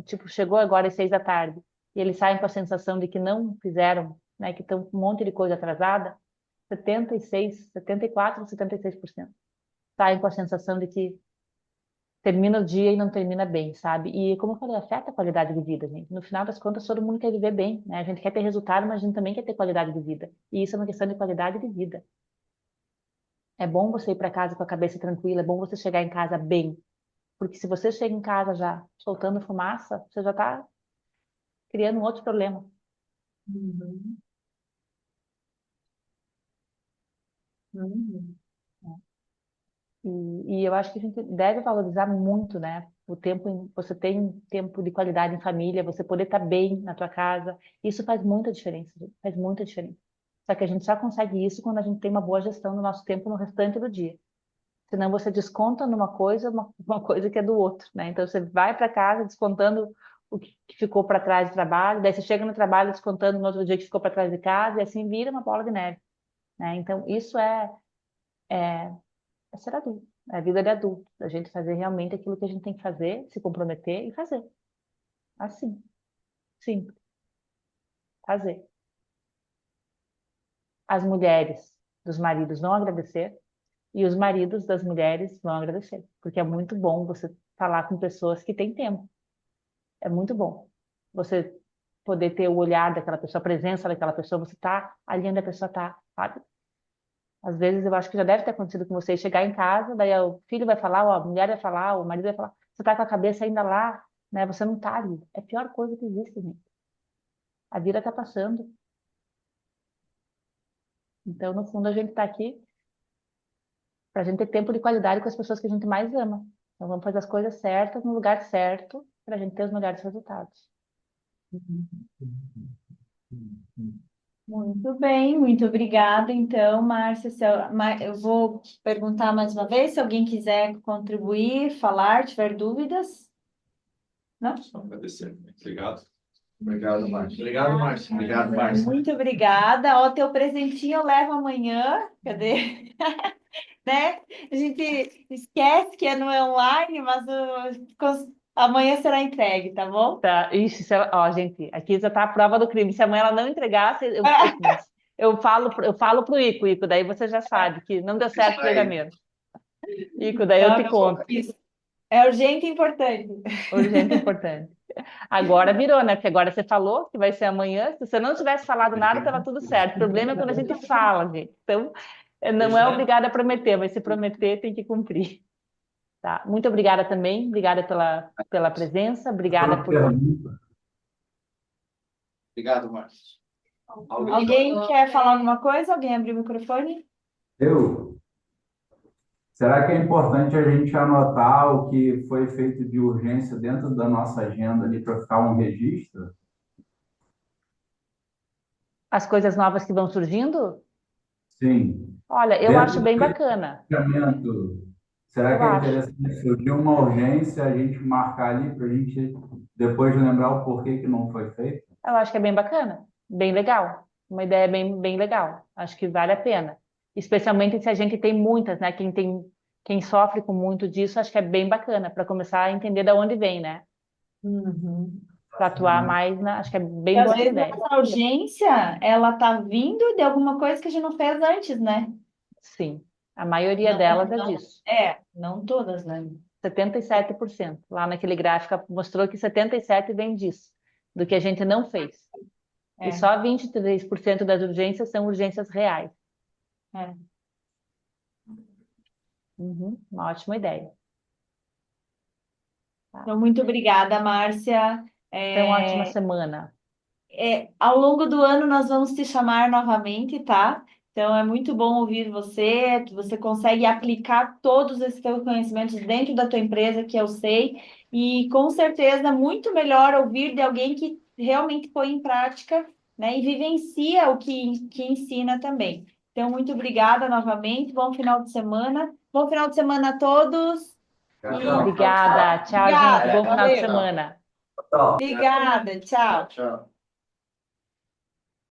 tipo, chegou agora às 6 da tarde, e eles saem com a sensação de que não fizeram, né, que estão com um monte de coisa atrasada? 76, 74, 76% saem com a sensação de que termina o dia e não termina bem, sabe? E, como eu falei, afeta a qualidade de vida, gente. No final das contas, todo mundo quer viver bem, né? A gente quer ter resultado, mas a gente também quer ter qualidade de vida. E isso é uma questão de qualidade de vida. É bom você ir para casa com a cabeça tranquila, é bom você chegar em casa bem. Porque se você chega em casa já soltando fumaça, você já está criando um outro problema. Uhum. Uhum. E eu acho que a gente deve valorizar muito, né? O tempo, você tem tempo de qualidade em família, você poder estar bem na tua casa. Isso faz muita diferença, gente, faz muita diferença. Só que a gente só consegue isso quando a gente tem uma boa gestão do nosso tempo no restante do dia. Senão você desconta numa coisa, uma coisa que é do outro, né? Então você vai para casa descontando o que ficou para trás do trabalho, daí você chega no trabalho descontando no outro dia que ficou para trás de casa, e assim vira uma bola de neve, né? Então isso é ser adulto, é a vida de adulto, a gente fazer realmente aquilo que a gente tem que fazer, se comprometer e fazer. Assim, simples, fazer. As mulheres dos maridos vão agradecer e os maridos das mulheres vão agradecer, porque é muito bom você falar com pessoas que têm tempo. É muito bom você poder ter o olhar daquela pessoa, a presença daquela pessoa, você tá ali onde a pessoa tá, sabe? Às vezes eu acho que já deve ter acontecido com você chegar em casa, daí o filho vai falar, ou a mulher vai falar, ou o marido vai falar, você tá com a cabeça ainda lá, né? Você não tá ali. É a pior coisa que existe, gente. A vida tá passando. Então, no fundo, a gente tá aqui pra gente ter tempo de qualidade com as pessoas que a gente mais ama. Então, vamos fazer as coisas certas no lugar certo pra gente ter os melhores resultados. Muito bem, muito obrigada. Então, Márcia, eu vou perguntar mais uma vez, se alguém quiser contribuir, falar, tiver dúvidas. Não? Só agradecer. Obrigado. Obrigado, Márcio. Obrigado, Márcio. Obrigado, Márcio. Muito obrigada. Ó, teu presentinho eu levo amanhã. Cadê? Né? A gente esquece que é no online, mas amanhã será entregue, tá bom? Tá, ixi, ó, gente, aqui já tá a prova do crime. Se amanhã ela não entregasse, eu falo pro Ico, daí você já sabe que não deu certo o Isso aí. pagamento. Ico, daí eu Então, te conto. isso. É urgente e importante. Urgente e importante. Agora virou, né? Porque agora você falou que vai ser amanhã. Se você não tivesse falado nada, estava tudo certo. O problema é quando a gente fala, gente. Então, não é obrigada a prometer, mas se prometer, tem que cumprir. Tá? Muito obrigada também. Obrigada pela presença. Obrigada Outra por. pergunta. Obrigado, Márcio. Alguém quer falar alguma coisa? Alguém abriu o microfone? Eu, será que é importante a gente anotar o que foi feito de urgência dentro da nossa agenda ali para ficar um registro? As coisas novas que vão surgindo? Sim. Olha, eu Dentro acho do bem bacana. planejamento, será Eu que é acho. interessante surgir uma urgência, a gente marcar ali para a gente depois lembrar o porquê que não foi feito? Eu acho que é bem bacana. Bem legal. Uma ideia bem legal. Acho que vale a pena. Especialmente se a gente tem muitas, né? Quem sofre com muito disso, acho que é bem bacana para começar a entender de onde vem, né? Uhum. Para atuar mais acho que é E bem às boa essa vezes ideia. essa urgência, ela tá vindo de alguma coisa que a gente não fez antes, né? Sim. A maioria Não, delas é não, disso. não todas, né? 77%. Lá naquele gráfico mostrou que 77% vem disso, do que a gente não fez. E É, só 23% das urgências são urgências reais. é. Uhum, uma ótima ideia. Tá? Então, muito obrigada, Márcia. Então, ótima semana. Ao longo do ano nós vamos te chamar novamente, tá? Então é muito bom ouvir você, que você consegue aplicar todos esses teus conhecimentos dentro da tua empresa, que eu sei, e com certeza muito melhor ouvir de alguém que realmente põe em prática, né, e vivencia o que ensina também. Então, muito obrigada novamente, bom final de semana. Bom final de semana a todos. Tchau, E tchau. Obrigada. Tchau, gente. obrigada, Bom final de valeu. semana. Obrigada, tchau. Tchau.